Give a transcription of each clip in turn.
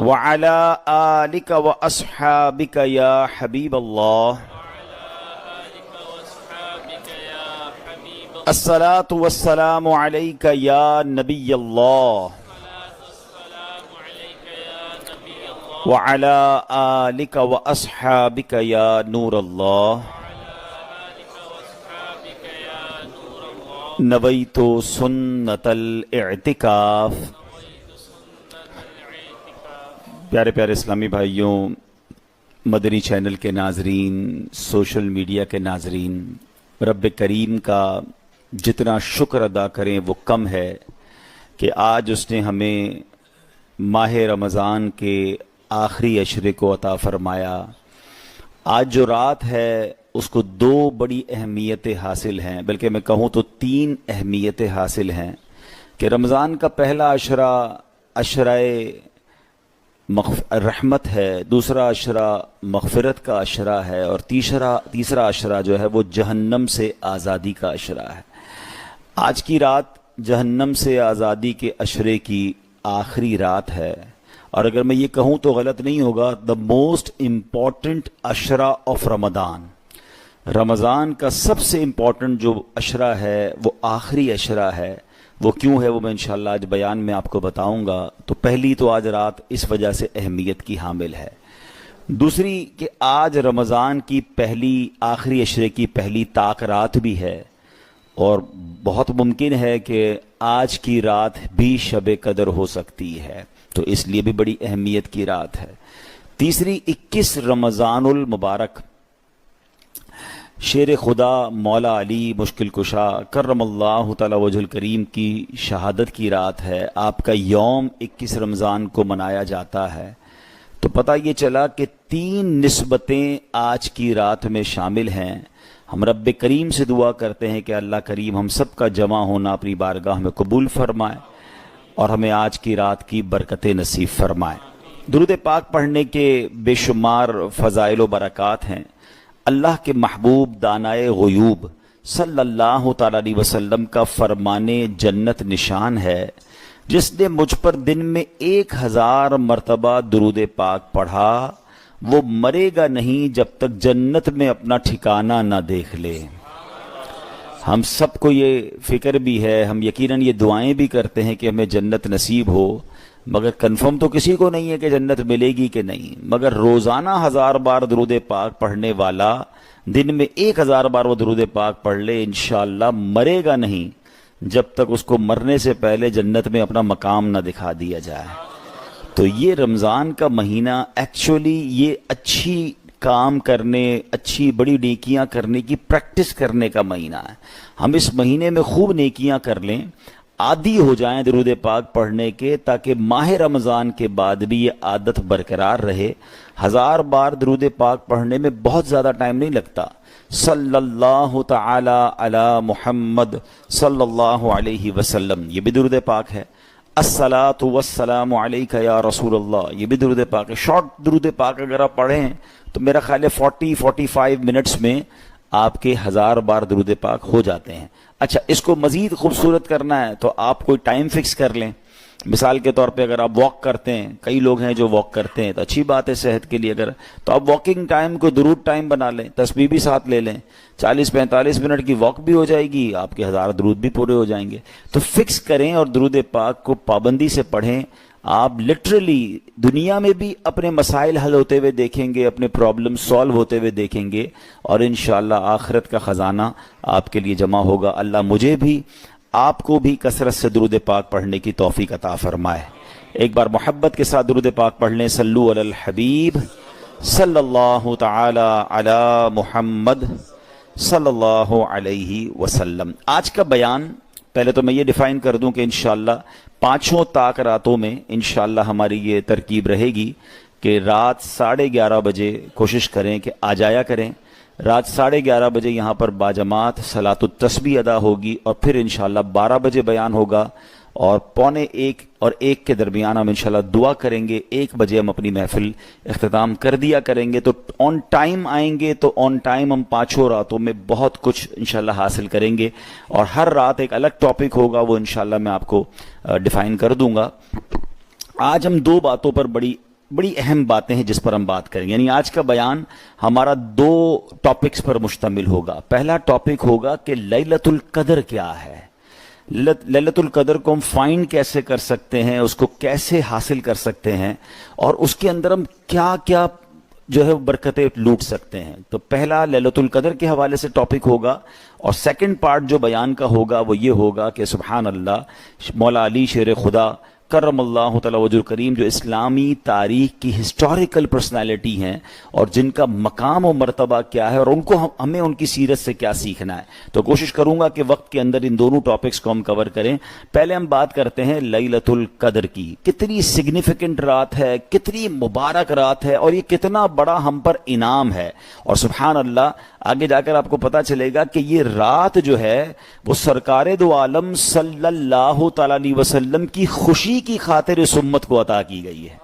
وعلى آلك وأصحابك يا حبيب الله الصلاة والسلام عليك يا نبي الله وعلى آلك وأصحابك يا نور الله نويت سنة الاعتكاف۔ پیارے پیارے اسلامی بھائیوں، مدنی چینل کے ناظرین، سوشل میڈیا کے ناظرین، رب کریم کا جتنا شکر ادا کریں وہ کم ہے کہ آج اس نے ہمیں ماہ رمضان کے آخری عشرے کو عطا فرمایا۔ آج جو رات ہے اس کو دو بڑی اہمیتیں حاصل ہیں، بلکہ میں کہوں تو تین اہمیتیں حاصل ہیں کہ رمضان کا پہلا عشرہ عشرہ رحمت ہے، دوسرا عشرہ مغفرت کا عشرہ ہے، اور تیسرا عشرہ جو ہے وہ جہنم سے آزادی کا عشرہ ہے۔ آج کی رات جہنم سے آزادی کے عشرے کی آخری رات ہے، اور اگر میں یہ کہوں تو غلط نہیں ہوگا، the most important Ishrah of رمضان۔ رمضان کا سب سے امپورٹنٹ جو عشرہ ہے وہ آخری عشرہ ہے۔ وہ کیوں ہے وہ میں انشاءاللہ آج بیان میں آپ کو بتاؤں گا۔ تو پہلی تو آج رات اس وجہ سے اہمیت کی حامل ہے، دوسری کہ آج رمضان کی پہلی آخری عشرے کی پہلی طاق رات بھی ہے، اور بہت ممکن ہے کہ آج کی رات بھی شب قدر ہو سکتی ہے، تو اس لیے بھی بڑی اہمیت کی رات ہے۔ تیسری 21 رمضان المبارک شیر خدا مولا علی مشکل کشا کرم اللہ تعالی وجہ الکریم کی شہادت کی رات ہے۔ آپ کا یوم 21 رمضان کو منایا جاتا ہے، تو پتہ یہ چلا کہ 3 نسبتیں آج کی رات میں شامل ہیں۔ ہم رب کریم سے دعا کرتے ہیں کہ اللہ کریم ہم سب کا جمع ہونا اپنی بارگاہ میں قبول فرمائے اور ہمیں آج کی رات کی برکتیں نصیب فرمائے۔ درود پاک پڑھنے کے بے شمار فضائل و برکات ہیں۔ اللہ کے محبوب دانائے غیوب صلی اللہ تعالی علیہ وسلم کا فرمان جنت نشان ہے، جس نے مجھ پر دن میں 1000 مرتبہ درود پاک پڑھا وہ مرے گا نہیں جب تک جنت میں اپنا ٹھکانہ نہ دیکھ لے۔ ہم سب کو یہ فکر بھی ہے، ہم یقیناً یہ دعائیں بھی کرتے ہیں کہ ہمیں جنت نصیب ہو، مگر کنفرم تو کسی کو نہیں ہے کہ جنت ملے گی کہ نہیں۔ مگر روزانہ 1000 بار درود پاک پڑھنے والا دن میں 1000 بار وہ درود پاک پڑھ لے، انشاءاللہ مرے گا نہیں جب تک اس کو مرنے سے پہلے جنت میں اپنا مقام نہ دکھا دیا جائے۔ تو یہ رمضان کا مہینہ ایکچولی یہ اچھی کام کرنے، اچھی بڑی نیکیاں کرنے کی پریکٹس کرنے کا مہینہ ہے۔ ہم اس مہینے میں خوب نیکیاں کر لیں، عادی ہو جائیں درود پاک پڑھنے کے، تاکہ ماہ رمضان کے بعد بھی یہ عادت برقرار رہے۔ 1000 بار درود پاک پڑھنے میں بہت زیادہ ٹائم نہیں لگتا۔ صلی اللہ تعالی علی محمد صلی اللہ علیہ وسلم، یہ بھی درود پاک ہے۔ الصلاۃ والسلام علیک یا رسول اللہ، یہ بھی درود پاک ہے۔ شارٹ درود پاک اگر آپ پڑھیں تو میرا خیال ہے 40-45 منٹس میں آپ کے 1000 بار درود پاک ہو جاتے ہیں۔ اچھا، اس کو مزید خوبصورت کرنا ہے تو آپ کوئی ٹائم فکس کر لیں۔ مثال کے طور پہ اگر آپ واک کرتے ہیں، کئی لوگ ہیں جو واک کرتے ہیں تو اچھی بات ہے صحت کے لیے، اگر تو آپ واکنگ ٹائم کو درود ٹائم بنا لیں، تسبیح بھی ساتھ لے لیں، 40-45 منٹ کی واک بھی ہو جائے گی، آپ کے 1000 درود بھی پورے ہو جائیں گے۔ تو فکس کریں اور درود پاک کو پابندی سے پڑھیں۔ آپ لٹرلی دنیا میں بھی اپنے مسائل حل ہوتے ہوئے دیکھیں گے، اپنے پرابلم سالو ہوتے ہوئے دیکھیں گے، اور انشاءاللہ آخرت کا خزانہ آپ کے لیے جمع ہوگا۔ اللہ مجھے بھی آپ کو بھی کثرت سے درود پاک پڑھنے کی توفیق عطا فرمائے۔ ایک بار محبت کے ساتھ درود پاک پڑھ لیں۔ صلو علی الحبیب صلی اللہ تعالی علی محمد صلی اللہ علیہ وسلم۔ آج کا بیان پہلے تو میں یہ ڈیفائن کر دوں کہ انشاءاللہ 5 طاق راتوں میں انشاءاللہ ہماری یہ ترکیب رہے گی کہ رات 11:30 بجے کوشش کریں کہ آ جایا کریں۔ رات 11:30 بجے یہاں پر باجماعت صلاۃ التسبیح ادا ہوگی، اور پھر انشاءاللہ 12 بجے بیان ہوگا، اور 12:45 اور 1 کے درمیان ہم انشاءاللہ دعا کریں گے۔ 1 بجے ہم اپنی محفل اختتام کر دیا کریں گے۔ تو آن ٹائم آئیں گے تو آن ٹائم ہم 5 راتوں میں بہت کچھ انشاءاللہ حاصل کریں گے، اور ہر رات ایک الگ ٹاپک ہوگا، وہ انشاءاللہ میں آپ کو ڈیفائن کر دوں گا۔ آج ہم دو باتوں پر بڑی اہم باتیں ہیں جس پر ہم بات کریں گے. یعنی آج کا بیان ہمارا دو ٹاپکس پر مشتمل ہوگا. پہلا ٹاپک ہوگا کہ لیلۃ القدر کیا ہے, لیلۃ القدر کو ہم فائنڈ کیسے کر سکتے ہیں, اس کو کیسے حاصل کر سکتے ہیں, اور اس کے اندر ہم کیا کیا جو ہے برکتیں لوٹ سکتے ہیں. تو پہلا لیلۃ القدر کے حوالے سے ٹاپک ہوگا, اور سیکنڈ پارٹ جو بیان کا ہوگا وہ یہ ہوگا کہ سبحان اللہ مولا علی شیر خدا کرم اللہ تعالی وجہ الکریم جو اسلامی تاریخ کی ہسٹوریکل پرسنالٹی ہیں اور جن کا مقام و مرتبہ کیا ہے, اور ان کو ہمیں ان کی سیرت سے کیا سیکھنا ہے. تو کوشش کروں گا کہ وقت کے اندر ان دونوں ٹاپکس کو ہم کور کریں. پہلے ہم بات کرتے ہیں لیلۃ القدر کی. کتنی سگنیفیکنٹ رات ہے, کتنی مبارک رات ہے, اور یہ کتنا بڑا ہم پر انعام ہے. اور سبحان اللہ آگے جا کر آپ کو پتا چلے گا کہ یہ رات جو ہے وہ سرکار دو عالم صلی اللہ تعالی علیہ وسلم کی خوشی کی خاطر اس امت کو عطا کی گئی ہے.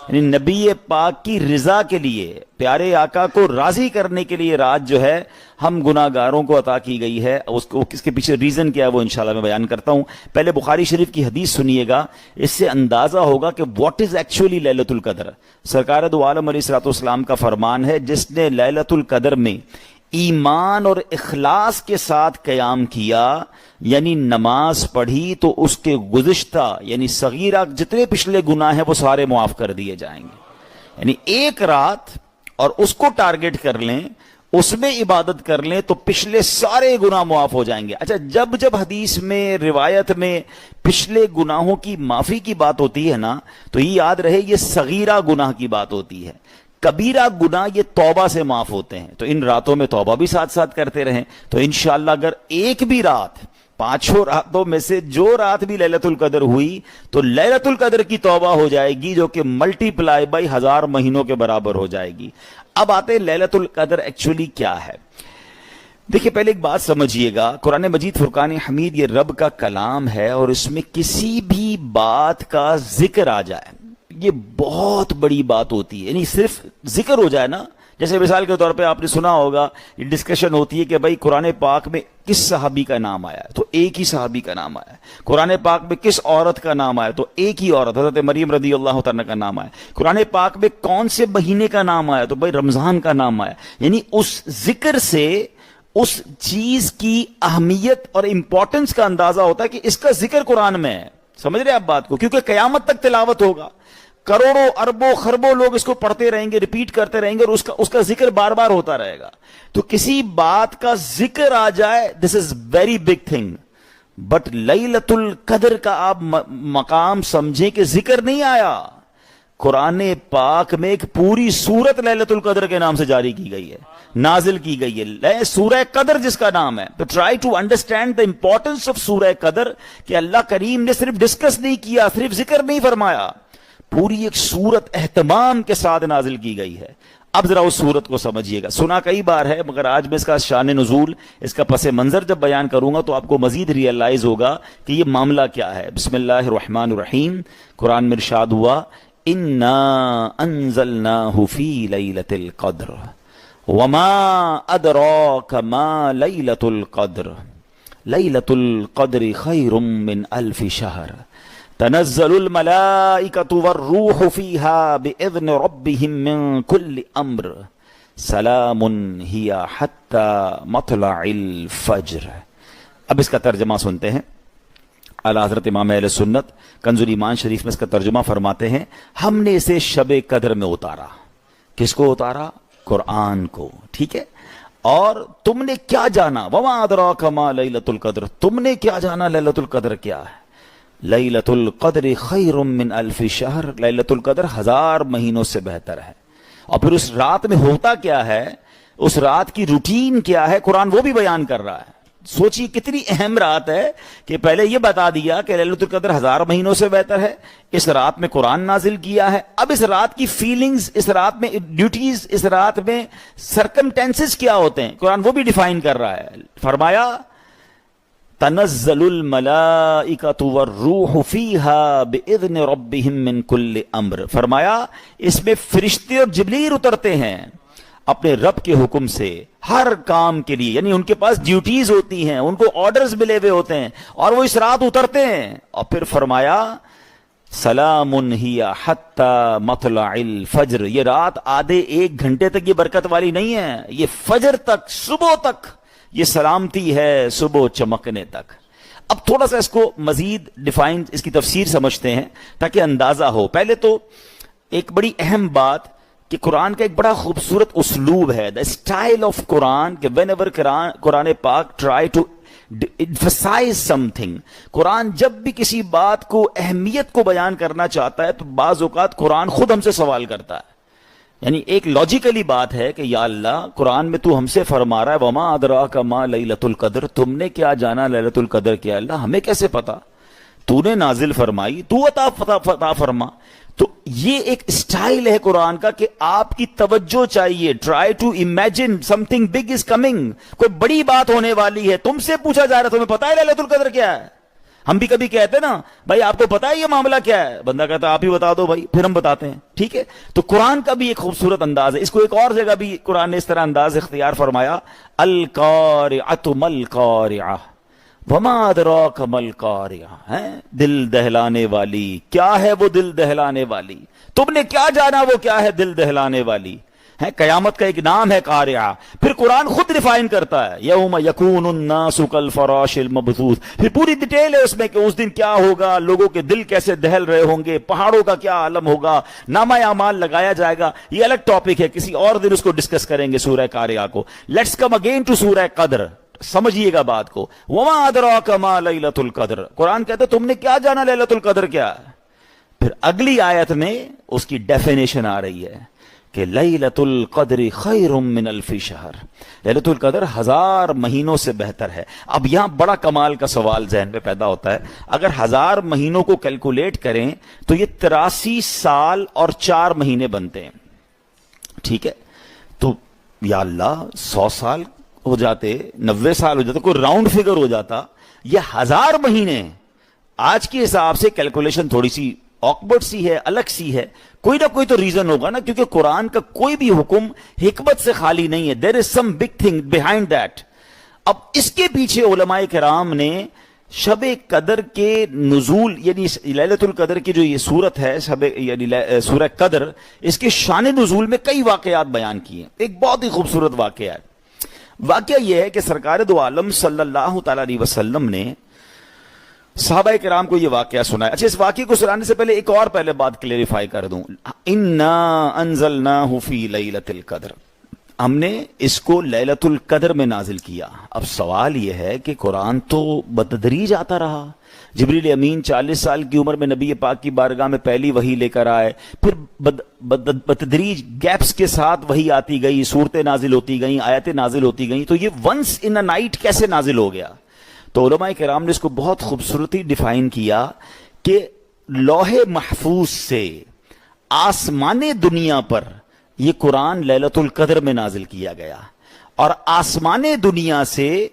یعنی نبی پاک کی رضا کے لیے, پیارے آقا کو راضی کرنے کے لیے رات جو ہے ہم گناہگاروں کو عطا کی گئی ہے. اس کے پیچھے ریزن کیا ہے وہ انشاءاللہ میں بیان کرتا ہوں. پہلے بخاری شریف کی حدیث سنیے گا, اس سے اندازہ ہوگا کہ واٹ از ایکچولی لیلۃ القدر. سرکار دو عالم علیہ الصلوۃ والسلام کا فرمان ہے, جس نے لیلۃ القدر میں ایمان اور اخلاص کے ساتھ قیام کیا, یعنی نماز پڑھی, تو اس کے گزشتہ یعنی صغیرہ جتنے پچھلے گناہ ہیں وہ سارے معاف کر دیے جائیں گے. یعنی ایک رات اور اس کو ٹارگٹ کر لیں, اس میں عبادت کر لیں تو پچھلے سارے گناہ معاف ہو جائیں گے. اچھا, جب حدیث میں روایت میں پچھلے گناہوں کی معافی کی بات ہوتی ہے نا, تو یہ یاد رہے یہ صغیرہ گناہ کی بات ہوتی ہے. کبیرہ گناہ یہ توبہ سے معاف ہوتے ہیں. تو ان راتوں میں توبہ بھی ساتھ ساتھ کرتے رہیں. تو انشاءاللہ اگر ایک بھی رات, پانچوں راتوں میں سے جو رات بھی لیلۃ القدر ہوئی, تو لیلۃ القدر کی توبہ ہو جائے گی, جو کہ ملٹی پلائی بائی 1000 مہینوں کے برابر ہو جائے گی. اب آتے لیلۃ القدر ایکچولی کیا ہے. دیکھیں پہلے ایک بات سمجھیے گا, قرآن مجید فرقان حمید یہ رب کا کلام ہے, اور اس میں کسی بھی بات کا ذکر آ جائے یہ بہت بڑی بات ہوتی ہے. یعنی صرف ذکر ہو جائے نا, جیسے مثال کے طور پہ آپ نے سنا ہوگا یہ ڈسکشن ہوتی ہے کہ بھائی قرآن پاک میں کس صحابی کا نام آیا ہے, تو ایک ہی صحابی کا نام آیا ہے. قرآن پاک میں کس عورت کا نام آیا, تو ایک ہی عورت حضرت مریم رضی اللہ تعالیٰ کا نام آیا. قرآن پاک میں کون سے مہینے کا نام آیا, تو بھائی رمضان کا نام آیا. یعنی اس ذکر سے اس چیز کی اہمیت اور امپورٹنس کا اندازہ ہوتا ہے کہ اس کا ذکر قرآن میں ہے. سمجھ رہے آپ بات کو, کیونکہ قیامت تک تلاوت ہوگا, کروڑوں اربوں خربوں لوگ اس کو پڑھتے رہیں گے, ریپیٹ کرتے رہیں گے, اور اس کا ذکر بار بار ہوتا رہے گا. تو کسی بات کا ذکر آ جائے, this is very big thing. But لیلۃ القدر کا آپ مقام سمجھیں کہ ذکر نہیں آیا. قرآن پاک میں ایک پوری سورت لیلۃ القدر کے نام سے جاری کی گئی ہے, نازل کی گئی ہے, سورہ قدر جس کا نام ہے. تو try to understand the importance of سورہ قدر, کہ اللہ کریم نے صرف ڈسکس نہیں کیا, صرف ذکر نہیں فرمایا, پوری ایک سورت اہتمام کے ساتھ نازل کی گئی ہے. اب ذرا اس سورت کو سمجھیے گا, سنا کئی بار ہے, مگر آج میں اس کا شان نزول, اس کا پس منظر جب بیان کروں گا تو آپ کو مزید ریئلائز ہوگا کہ یہ معاملہ کیا ہے. بسم اللہ الرحمن الرحیم. قرآن میں ارشاد ہوا, انا انزلناہ فی لیلۃ القدر وما ادراک ما لیلۃ القدر لیلۃ القدر خیر من الف شہر تنزل الملائکۃ والروح فیہا بإذن ربہم من کل امر سلام ہی حتی مطلع الفجر. اب اس کا ترجمہ سنتے ہیں. اعلیٰ حضرت امام اہل سنت کنز الایمان شریف میں اس کا ترجمہ فرماتے ہیں, ہم نے اسے شب قدر میں اتارا. کس کو اتارا؟ قرآن کو. ٹھیک ہے, اور تم نے کیا جانا, وما ادراک ما لیلۃ القدر, تم نے کیا جانا لیلۃ القدر کیا ہے. لیلۃ القدر خیر من الف شہر, لیلۃ القدر 1000 مہینوں سے بہتر ہے. اور پھر اس رات میں ہوتا کیا ہے, اس رات کی روٹین کیا ہے, قرآن وہ بھی بیان کر رہا ہے. سوچیے کتنی اہم رات ہے کہ پہلے یہ بتا دیا کہ لیلۃ القدر 1000 مہینوں سے بہتر ہے, اس رات میں قرآن نازل کیا ہے. اب اس رات کی فیلنگز, اس رات میں ڈیوٹیز, اس رات میں سرکمٹینسز کیا ہوتے ہیں, قرآن وہ بھی ڈیفائن کر رہا ہے. فرمایا تنزل الملائکۃ والروح فیہا بإذن ربہم من کل امر. فرمایا اس میں فرشتے اور جبریل اترتے ہیں اپنے رب کے حکم سے ہر کام کے لیے. یعنی ان کے پاس ڈیوٹیز ہوتی ہیں, ان کو آرڈرز ملے ہوئے ہوتے ہیں, اور وہ اس رات اترتے ہیں. اور پھر فرمایا سلام ہی حتی مطلع الفجر، یہ رات آدھے ایک گھنٹے تک یہ برکت والی نہیں ہے، یہ فجر تک، صبح تک یہ سلامتی ہے، صبح چمکنے تک۔ اب تھوڑا سا اس کو مزید ڈیفائن، اس کی تفسیر سمجھتے ہیں تاکہ اندازہ ہو۔ پہلے تو ایک بڑی اہم بات کہ قرآن کا ایک بڑا خوبصورت اسلوب ہے، دا اسٹائل آف قرآن، کہ وین ایور قرآن پاک ٹرائی ٹو emphasize something، قرآن جب بھی کسی بات کو، اہمیت کو بیان کرنا چاہتا ہے تو بعض اوقات قرآن خود ہم سے سوال کرتا ہے۔ یعنی ایک لاجیکلی بات ہے کہ یا اللہ قرآن میں تو ہم سے فرما رہا ہے وما ادراک ما لیلۃ القدر، تم نے کیا جانا لیلۃ القدر کیا؟ اللہ ہمیں کیسے پتا؟ تو نے نازل فرمائی، تو عطا فرما۔ تو یہ ایک اسٹائل ہے قرآن کا کہ آپ کی توجہ چاہیے، try to imagine something big is coming, کوئی بڑی بات ہونے والی ہے، تم سے پوچھا جا رہا ہے تمہیں پتا ہے لیلۃ القدر کیا ہے؟ ہم بھی کبھی کہتے ہیں نا بھائی آپ کو پتا ہے یہ معاملہ کیا ہے، بندہ کہتا ہے آپ ہی بتا دو بھائی، پھر ہم بتاتے ہیں، ٹھیک ہے۔ تو قرآن کا بھی ایک خوبصورت انداز ہے، اس کو ایک اور جگہ بھی قرآن نے اس طرح انداز اختیار فرمایا، القارعۃ مالقارعہ وما ادراک مالقارعہ، ہے دل دہلانے والی، کیا ہے وہ دل دہلانے والی؟ تم نے کیا جانا وہ کیا ہے دل دہلانے والی؟ ہے قیامت کا ایک نام ہے قارعہ۔ پھر قرآن خود ڈیفائن کرتا ہے یوم یکون الناس کالفراش المبثوث، پھر پوری ڈیٹیل ہے اس میں کہ اس دن کیا ہوگا، لوگوں کے دل کیسے دہل رہے ہوں گے، پہاڑوں کا کیا عالم ہوگا، نامہ اعمال لگایا جائے گا۔ یہ الگ ٹاپک ہے، کسی اور دن اس کو ڈسکس کریں گے سورہ قارعہ کو۔ لیٹس کم اگین ٹو سورہ قدر، سمجھیے گا بات کو۔ وما ادراک ما لیلۃ القدر، قرآن کہتا ہے تم نے کیا جانا لیلۃ القدر کیا ہے؟ پھر اگلی آیت میں اس کی ڈیفینیشن آ رہی ہے کہ لیلۃ القدر خیر من الف شہر، لیلۃ القدر 1000 مہینوں سے بہتر ہے۔ اب یہاں بڑا کمال کا سوال ذہن میں پیدا ہوتا ہے، اگر 1000 مہینوں کو کیلکولیٹ کریں تو یہ 83 سال اور 4 مہینے بنتے ہیں، ٹھیک ہے؟ تو یا اللہ 100 سال ہو جاتے، 90 سال ہو جاتے، کوئی راؤنڈ فگر ہو جاتا، یہ 1000 مہینے آج کے حساب سے کیلکولیشن تھوڑی سی آکورڈ سی ہے، الگ سی ہے، کوئی نہ کوئی تو ریزن ہوگا نا، کیونکہ قرآن کا کوئی بھی حکم حکمت سے خالی نہیں ہے، there is some big thing behind that. اب اس کے پیچھے علماء کرام نے شب قدر کے نزول، یعنی لیلۃ القدر کی جو یہ صورت ہے یعنی سورہ قدر، اس کے شان نزول میں کئی واقعات بیان کیے۔ ایک بہت ہی خوبصورت واقعہ ہے، واقعہ یہ ہے کہ سرکار دو عالم صلی اللہ تعالی علیہ وسلم نے صحابہ کرام کو یہ واقعہ سنایا۔ اچھا، اس واقعے کو سنانے سے پہلے ایک اور بات کلیریفائی کر دوں، انا انزلناہ فی لیلۃ القدر، ہم نے اس کو لیلۃ القدر میں نازل کیا۔ اب سوال یہ ہے کہ قرآن تو بتدریج آتا رہا، جبریل امین 40 سال کی عمر میں نبی پاک کی بارگاہ میں پہلی وحی لے کر آئے، پھر بتدریج گیپس کے ساتھ وحی آتی گئی، صورتیں نازل ہوتی گئیں، آیتیں نازل ہوتی گئیں، تو یہ ونس ان اے نائٹ کیسے نازل ہو گیا؟ تو علماء کرام نے اس کو بہت خوبصورتی ڈیفائن کیا کہ لوح محفوظ سے آسمان دنیا پر یہ قرآن لیلۃ القدر میں نازل کیا گیا، اور آسمان دنیا سے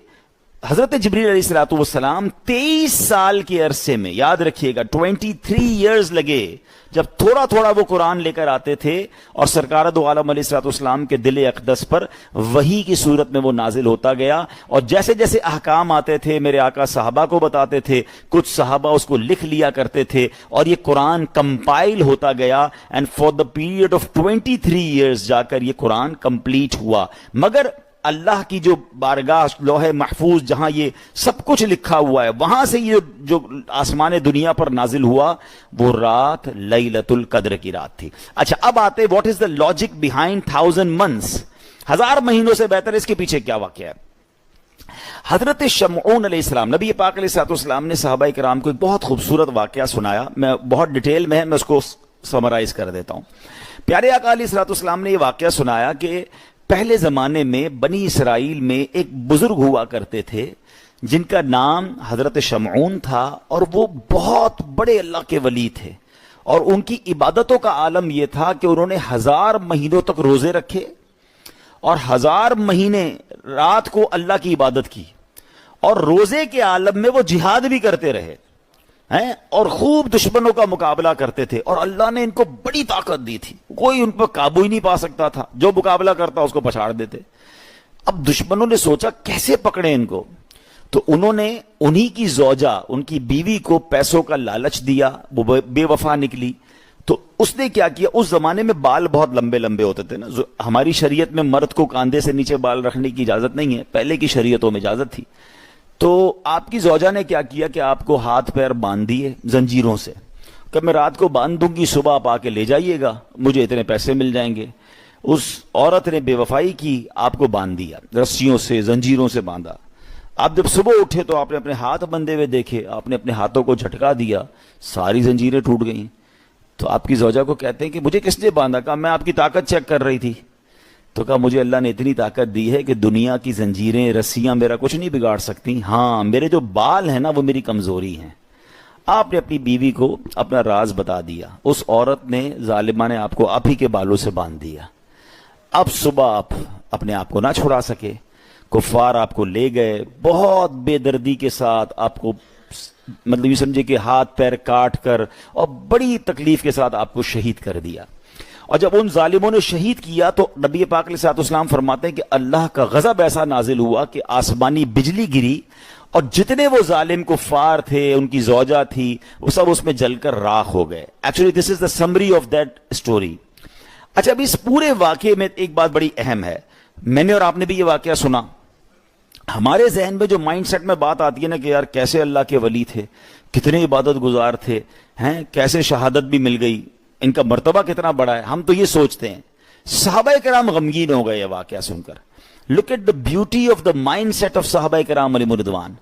حضرت جبریل علیہ الصلوۃ والسلام 23 سال کے عرصے میں، یاد رکھیے گا 23 ایئرز لگے جب تھوڑا تھوڑا وہ قرآن لے کر آتے تھے، اور سرکار دو عالم علیہ الصلوۃ والسلام کے دل اقدس پر وحی کی صورت میں وہ نازل ہوتا گیا، اور جیسے جیسے احکام آتے تھے میرے آقا صحابہ کو بتاتے تھے، کچھ صحابہ اس کو لکھ لیا کرتے تھے، اور یہ قرآن کمپائل ہوتا گیا، and for the period of 23 years جا کر یہ قرآن کمپلیٹ ہوا۔ مگر اللہ کی جو بارگاہ لوح محفوظ جہاں یہ سب کچھ لکھا ہوا ہے، وہاں سے یہ جو آسمان دنیا پر نازل ہوا وہ رات لیلۃ القدر کی رات تھی۔ اچھا، اب آتے what is the logic behind 1000 months، 1000 مہینوں سے بہتر، اس کے پیچھے کیا واقعہ ہے؟ حضرت شمعون علیہ السلام، نبی پاک علیہ السلام نے صحابہ کرام کو ایک بہت خوبصورت واقعہ سنایا، میں بہت ڈیٹیل میں ہے، میں اس کو سمرائز کر دیتا ہوں۔ پیارے آقا علیہ السلام نے یہ واقعہ سنایا کہ پہلے زمانے میں بنی اسرائیل میں ایک بزرگ ہوا کرتے تھے جن کا نام حضرت شمعون تھا، اور وہ بہت بڑے اللہ کے ولی تھے، اور ان کی عبادتوں کا عالم یہ تھا کہ انہوں نے 1000 مہینوں تک روزے رکھے، اور 1000 مہینے رات کو اللہ کی عبادت کی، اور روزے کے عالم میں وہ جہاد بھی کرتے رہے ہیں، اور خوب دشمنوں کا مقابلہ کرتے تھے، اور اللہ نے ان کو بڑی طاقت دی تھی، کوئی ان پر قابو ہی نہیں پا سکتا تھا، جو مقابلہ کرتا اس کو پچھاڑ دیتے۔ اب دشمنوں نے سوچا کیسے پکڑے ان کو، تو انہوں نے انہی کی زوجہ، ان کی بیوی کو پیسوں کا لالچ دیا، وہ بے وفا نکلی. تو اس نے کیا کیا، اس زمانے میں بال بہت لمبے لمبے ہوتے تھے نا، ہماری شریعت میں مرد کو کاندھے سے نیچے بال رکھنے کی اجازت نہیں ہے، پہلے کی شریعتوں میں اجازت تھی. تو آپ کی زوجہ نے کیا کیا کہ آپ کو ہاتھ پیر باندھ دیے زنجیروں سے، کہ میں رات کو باندھ دوں گی، صبح آپ آ کے لے جائیے گا، مجھے اتنے پیسے مل جائیں گے. اس عورت نے بے وفائی کی، آپ کو باندھ دیا، رسیوں سے زنجیروں سے باندھا. آپ جب صبح اٹھے تو آپ نے اپنے ہاتھ بندھے ہوئے دیکھے، آپ نے اپنے ہاتھوں کو جھٹکا دیا، ساری زنجیریں ٹوٹ گئیں. تو آپ کی زوجہ کو کہتے ہیں کہ مجھے کس نے باندھا؟ کہا میں آپ کی طاقت چیک کر رہی تھی. تو کہا مجھے اللہ نے اتنی طاقت دی ہے کہ دنیا کی زنجیریں رسیاں میرا کچھ نہیں بگاڑ سکتی، ہاں میرے جو بال ہیں نا وہ میری کمزوری ہیں. آپ نے اپنی بیوی کو اپنا راز بتا دیا، اس عورت نے، ظالمہ نے آپ کو آپ ہی کے بالوں سے باندھ دیا. اب صبح آپ اپنے آپ کو نہ چھڑا سکے، کفار آپ کو لے گئے، بہت بے دردی کے ساتھ آپ کو، مطلب یہ سمجھے کہ ہاتھ پیر کاٹ کر اور بڑی تکلیف کے ساتھ آپ کو شہید کر دیا. اور جب ان ظالموں نے شہید کیا تو نبی پاک علیہ الصلوۃ والسلام فرماتے ہیں کہ اللہ کا غضب ایسا نازل ہوا کہ آسمانی بجلی گری، اور جتنے وہ ظالم کفار تھے، ان کی زوجہ تھی، وہ سب اس میں جل کر راکھ ہو گئے. Actually this is the summary of that story. اچھا، اب اس پورے واقعے میں ایک بات بڑی اہم ہے، میں نے اور آپ نے بھی یہ واقعہ سنا. ہمارے ذہن میں جو مائنڈ سیٹ میں بات آتی ہے نا کہ یار کیسے اللہ کے ولی تھے، کتنے عبادت گزار تھے، ہیں کیسے شہادت بھی مل گئی، ان کا مرتبہ کتنا بڑا ہے، ہم تو یہ سوچتے ہیں. صحابہ کرام غمگین ہو گئے یہ واقعہ سن کر. Look at the beauty of the mindset of صحابہ کرام علیہم رضوان.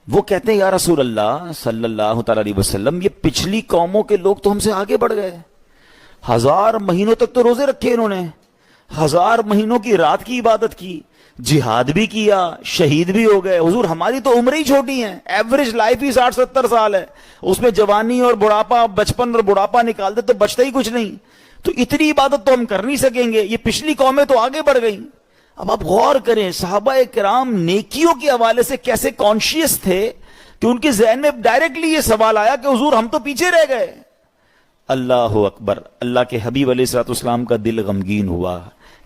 وہ کہتے ہیں یا رسول اللہ صلی اللہ تعالی علیہ وسلم، یہ پچھلی قوموں کے لوگ تو ہم سے آگے بڑھ گئے، 1000 مہینوں تک تو روزے رکھے انہوں نے، 1000 مہینوں کی رات کی عبادت کی، جہاد بھی کیا، شہید بھی ہو گئے. حضور ہماری تو عمریں ہی چھوٹی ہیں، ایوریج لائف ہی 60-70 سال ہے، اس میں جوانی اور بڑھاپا، بچپن اور بڑھاپا نکال دے تو بچتا ہی کچھ نہیں. تو اتنی عبادت تو ہم کر نہیں سکیں گے، یہ پچھلی قومیں تو آگے بڑھ گئیں. اب آپ غور کریں صحابہ کرام نیکیوں کے حوالے سے کیسے کانشیس تھے کہ ان کے ذہن میں ڈائریکٹلی یہ سوال آیا کہ حضور ہم تو پیچھے رہ گئے. اللہ اکبر. اللہ کے حبیب علیہ الصلوۃ والسلام کا دل غمگین ہوا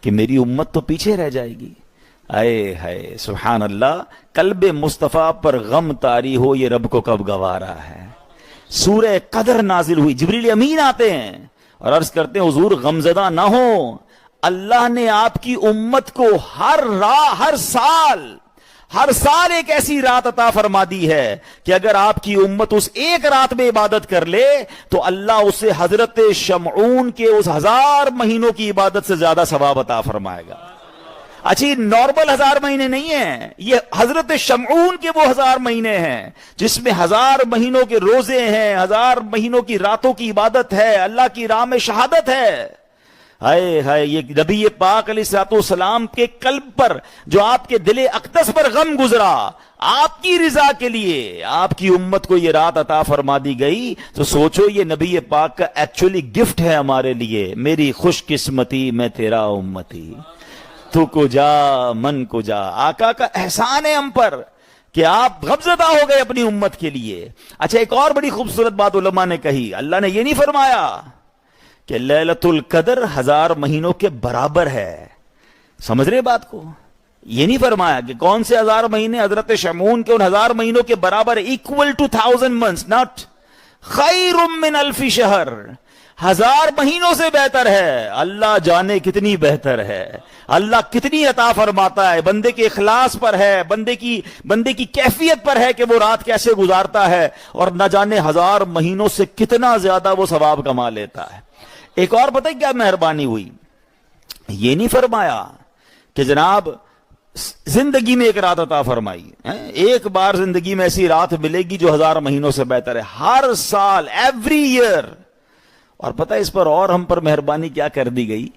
کہ میری امت تو پیچھے رہ جائے گی. اے ہے سبحان اللہ، قلب مصطفیٰ پر غم طاری ہو، یہ رب کو کب گوارا ہے. سورہ قدر نازل ہوئی، جبریل امین آتے ہیں اور عرض کرتے ہیں حضور غمزدہ نہ ہو، اللہ نے آپ کی امت کو ہر سال ایک ایسی رات عطا فرما دی ہے کہ اگر آپ کی امت اس ایک رات میں عبادت کر لے تو اللہ اسے حضرت شمعون کے اس 1000 مہینوں کی عبادت سے زیادہ ثواب عطا فرمائے گا. اچھی نارمل 1000 مہینے نہیں ہیں، یہ حضرت شمعون کے وہ 1000 مہینے ہیں جس میں 1000 مہینوں کے روزے ہیں، 1000 مہینوں کی راتوں کی عبادت ہے، اللہ کی راہ میں شہادت ہے. ہائے ہائے، یہ نبی پاک علیہ الصلوۃ والسلام کے قلب پر، جو آپ کے دل اقدس پر غم گزرا، آپ کی رضا کے لیے آپ کی امت کو یہ رات عطا فرما دی گئی. تو سوچو یہ نبی پاک کا ایکچولی گفٹ ہے ہمارے لیے. میری خوش قسمتی میں تیرا امتی، تو کو جا من کو جا. آقا کا احسان ہے ہم پر کہ آپ غمزدہ ہو گئے اپنی امت کے لیے. اچھا، ایک اور بڑی خوبصورت بات علماء نے کہی. اللہ نے یہ نہیں فرمایا کہ لیلۃ القدر 1000 مہینوں کے برابر ہے. سمجھ رہے بات کو؟ یہ نہیں فرمایا کہ کون سے 1000 مہینے حضرت شمعون کے ان 1000 مہینوں کے برابر، equal to 1000 months, not خیر من 1000 شہر. 1000 مہینوں سے بہتر ہے. اللہ جانے کتنی بہتر ہے، اللہ کتنی عطا فرماتا ہے. بندے کے اخلاص پر ہے، بندے کی کیفیت پر ہے کہ وہ رات کیسے گزارتا ہے، اور نہ جانے 1000 مہینوں سے کتنا زیادہ وہ ثواب کما لیتا ہے. ایک اور پتہ کیا مہربانی ہوئی؟ یہ نہیں فرمایا کہ جناب زندگی میں ایک رات عطا فرمائی، ایک بار زندگی میں ایسی رات ملے گی جو 1000 مہینوں سے بہتر ہے. ہر سال، ایوری ایئر. اور پتہ اس پر اور ہم پر مہربانی کیا کر دی گئی؟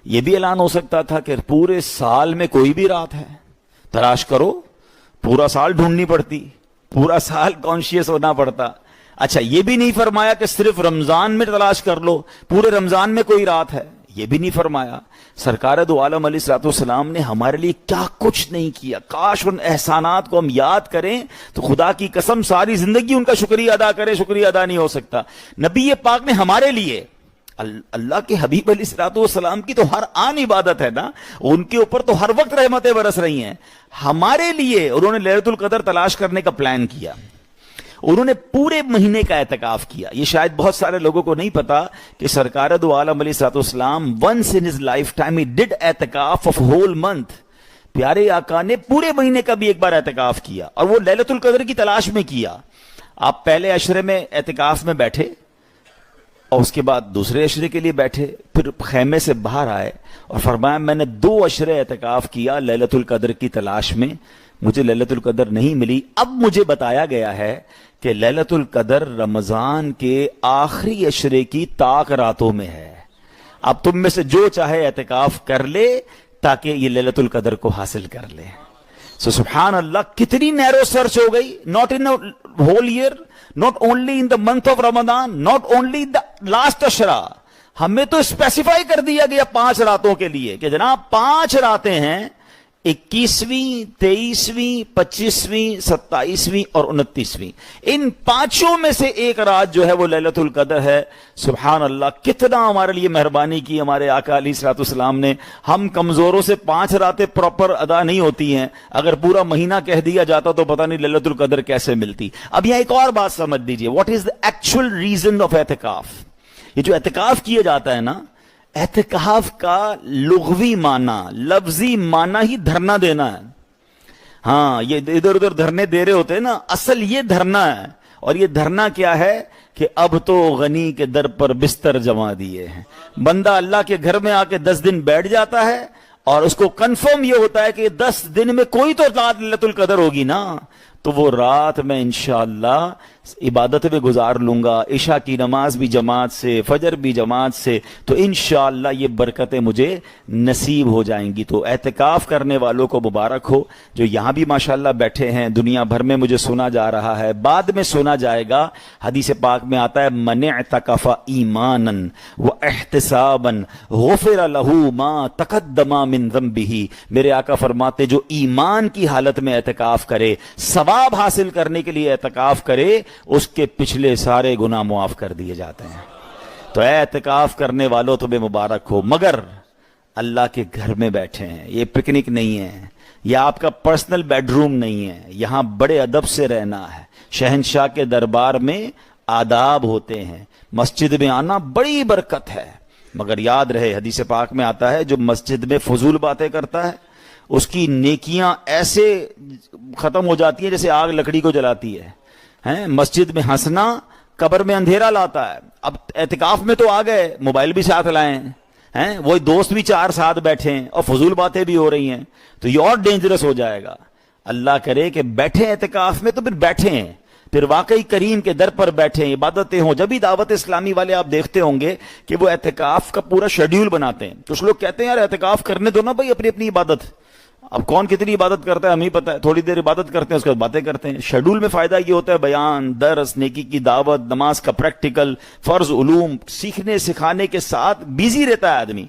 یہ بھی اعلان ہو سکتا تھا کہ پورے سال میں کوئی بھی رات ہے تلاش کرو، پورا سال ڈھونڈنی پڑتی، پورا سال کانشیس ہونا پڑتا. اچھا، یہ بھی نہیں فرمایا کہ صرف رمضان میں تلاش کر لو، پورے رمضان میں کوئی رات ہے، یہ بھی نہیں فرمایا. سرکار دو عالم علیہ الصلوۃ والسلام نے ہمارے لیے کیا کچھ نہیں کیا. کاش ان احسانات کو ہم یاد کریں تو خدا کی قسم ساری زندگی ان کا شکریہ ادا کرے، شکریہ ادا نہیں ہو سکتا. نبی پاک نے ہمارے لیے اللہ کے حبیب علیہ الصلوۃ والسلام کی تو ہر آن عبادت ہے نا، ان کے اوپر تو ہر وقت رحمتیں برس رہی ہیں. ہمارے لیے انہوں نے لیلۃ القدر تلاش کرنے کا پلان کیا، انہوں نے پورے مہینے کا اعتکاف کیا. یہ شاید بہت سارے لوگوں کو نہیں پتا کہ سرکار دو عالم علیہ الصلوۃ والسلام once in his life time ہی ڈڈ اعتکاف آف ہول منتھ. پیارے آقا نے پورے مہینے کا بھی ایک بار اعتکاف کیا، اور وہ لیلۃ القدر کی تلاش میں کیا. آپ پہلے عشرے میں اعتکاف میں بیٹھے اور اس کے بعد دوسرے عشرے کے لیے بیٹھے، پھر خیمے سے باہر آئے اور فرمایا میں نے 2 عشرے اعتکاف کیا لیلۃ القدر کی تلاش میں، مجھے لیلۃ القدر نہیں ملی. اب مجھے بتایا گیا ہے کہ لیلۃ القدر رمضان کے آخری عشرے کی طاق راتوں میں ہے. اب تم میں سے جو چاہے اعتکاف کر لے تاکہ یہ لیلۃ القدر کو حاصل کر لے. سبحان اللہ، کتنی نیرو سرچ ہو گئی. Not in whole year, not only in the month of Ramadan, not only the last عشرہ. ہمیں تو اسپیسیفائی کر دیا گیا 5 راتوں کے لیے کہ جناب 5 راتیں ہیں، 21ویں، 23ویں، 25ویں، 27ویں اور 29ویں. ان 5 میں سے ایک رات جو ہے وہ لیلۃ القدر ہے. سبحان اللہ، کتنا ہمارے لیے مہربانی کی ہمارے آقا علیہ الصلوۃ والسلام نے. ہم کمزوروں سے 5 راتیں پراپر ادا نہیں ہوتی ہیں، اگر پورا مہینہ کہہ دیا جاتا تو پتہ نہیں لیلۃ القدر کیسے ملتی. اب یہاں ایک اور بات سمجھ لیجیے، what is the actual reason of اعتکاف. یہ جو اعتکاف کیا جاتا ہے نا، اعتکاف کا لغوی معنی، لفظی معنی ہی دھرنا دینا ہے. ہاں، یہ ادھر ادھر دھرنے دے رہے ہوتے ہیں نا، اصل یہ دھرنا ہے. اور یہ دھرنا کیا ہے کہ اب تو غنی کے در پر بستر جما دیے ہیں. بندہ اللہ کے گھر میں آ کے 10 دن بیٹھ جاتا ہے اور اس کو کنفرم یہ ہوتا ہے کہ 10 دن میں کوئی تو رات لیلۃ القدر ہوگی نا، تو وہ رات میں انشاءاللہ عبادت میں گزار لوں گا، عشاء کی نماز بھی جماعت سے، فجر بھی جماعت سے، تو انشاءاللہ یہ برکتیں مجھے نصیب ہو جائیں گی. تو اعتکاف کرنے والوں کو مبارک ہو، جو یہاں بھی ماشاءاللہ بیٹھے ہیں. دنیا بھر میں مجھے سنا جا رہا ہے، بعد میں سنا جائے گا. حدیث پاک میں آتا ہے من اعتکف ایمانا واحتسابا غفر له ما تقدم من ذنبه. میرے آقا فرماتے جو ایمان کی حالت میں اعتکاف کرے، ثواب حاصل کرنے کے لیے اعتکاف کرے، اس کے پچھلے سارے گناہ معاف کر دیے جاتے ہیں. تو اے اعتکاف کرنے والوں تمہیں مبارک ہو، مگر اللہ کے گھر میں بیٹھے ہیں. یہ پکنک نہیں ہے، یہ آپ کا پرسنل بیڈ روم نہیں ہے. یہاں بڑے ادب سے رہنا ہے. شہنشاہ کے دربار میں آداب ہوتے ہیں. مسجد میں آنا بڑی برکت ہے، مگر یاد رہے حدیث پاک میں آتا ہے جو مسجد میں فضول باتیں کرتا ہے اس کی نیکیاں ایسے ختم ہو جاتی ہیں جیسے آگ لکڑی کو جلاتی ہے. مسجد میں ہنسنا قبر میں اندھیرا لاتا ہے. اب اعتکاف میں تو آ گئے، موبائل بھی ساتھ لائیں ہیں، وہی دوست بھی 4 ساتھ بیٹھے ہیں اور فضول باتیں بھی ہو رہی ہیں، تو یہ اور ڈینجرس ہو جائے گا. اللہ کرے کہ بیٹھے اعتکاف میں تو پھر بیٹھے ہیں، پھر واقعی کریم کے در پر بیٹھے ہیں، عبادتیں ہوں. جب بھی دعوت اسلامی والے آپ دیکھتے ہوں گے کہ وہ اعتکاف کا پورا شیڈیول بناتے ہیں. کچھ لوگ کہتے ہیں یار اعتکاف کرنے دو نا بھائی اپنی اپنی عبادت. اب کون کتنی عبادت کرتا ہے ہمیں پتہ ہے، تھوڑی دیر عبادت کرتے ہیں اس کے بعد باتیں کرتے ہیں. شیڈول میں فائدہ یہ ہوتا ہے بیان، درس، نیکی کی دعوت، نماز کا پریکٹیکل، فرض علوم سیکھنے سکھانے کے ساتھ بیزی رہتا ہے آدمی.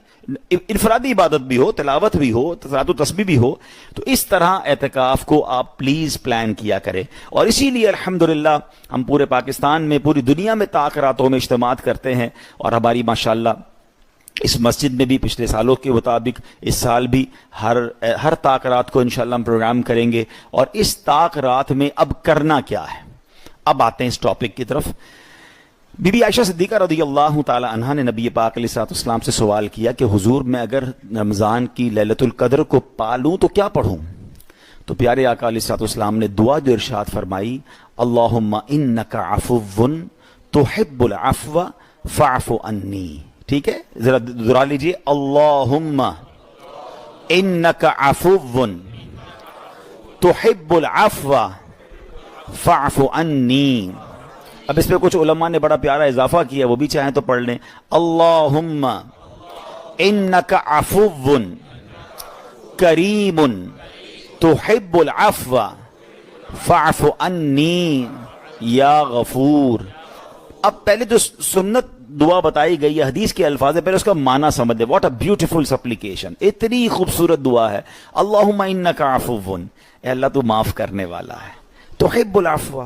انفرادی عبادت بھی ہو، تلاوت بھی ہو، صلاۃ و تسبیح بھی ہو. تو اس طرح اعتکاف کو آپ پلیز پلان کیا کریں. اور اسی لیے الحمدللہ ہم پورے پاکستان میں، پوری دنیا میں طاق راتوں میں اجتماعات کرتے ہیں. اور ہماری ماشاءاللہ اس مسجد میں بھی پچھلے سالوں کے مطابق اس سال بھی ہر طاق رات کو انشاءاللہ ہم پروگرام کریں گے. اور اس طاق رات میں اب کرنا کیا ہے، اب آتے ہیں اس ٹاپک کی طرف. بی بی عائشہ صدیقہ رضی اللہ تعالی عنہا نے نبی پاک علیہ الصلوۃ والسلام سے سوال کیا کہ حضور میں اگر رمضان کی لیلۃ القدر کو پالوں تو کیا پڑھوں؟ تو پیارے آقا علیہ الصلوۃ والسلام نے دعا جو ارشاد فرمائی، اللہم انک عفو تحب العفو فاعف عنی. ٹھیک ہے، ذرا دہرا لیجیے، اللہم انک عفو تحب العفو فاعف عنی. اب اس پہ کچھ علماء نے بڑا پیارا اضافہ کیا، وہ بھی چاہیں تو پڑھ لیں. اللہم انک عفو کریم تحب العفو فاعف عنی یا غفور. اب پہلے جو سنت دعا بتائی گئی ہے حدیث کے الفاظ، پہلے اس کا معنی سمجھ لیں. واٹ اے بیوٹیفل سپلیکیشن، اتنی خوبصورت دعا ہے. اللہم انک عفو، اے اللہ تو معاف کرنے والا ہے، تحب العفو،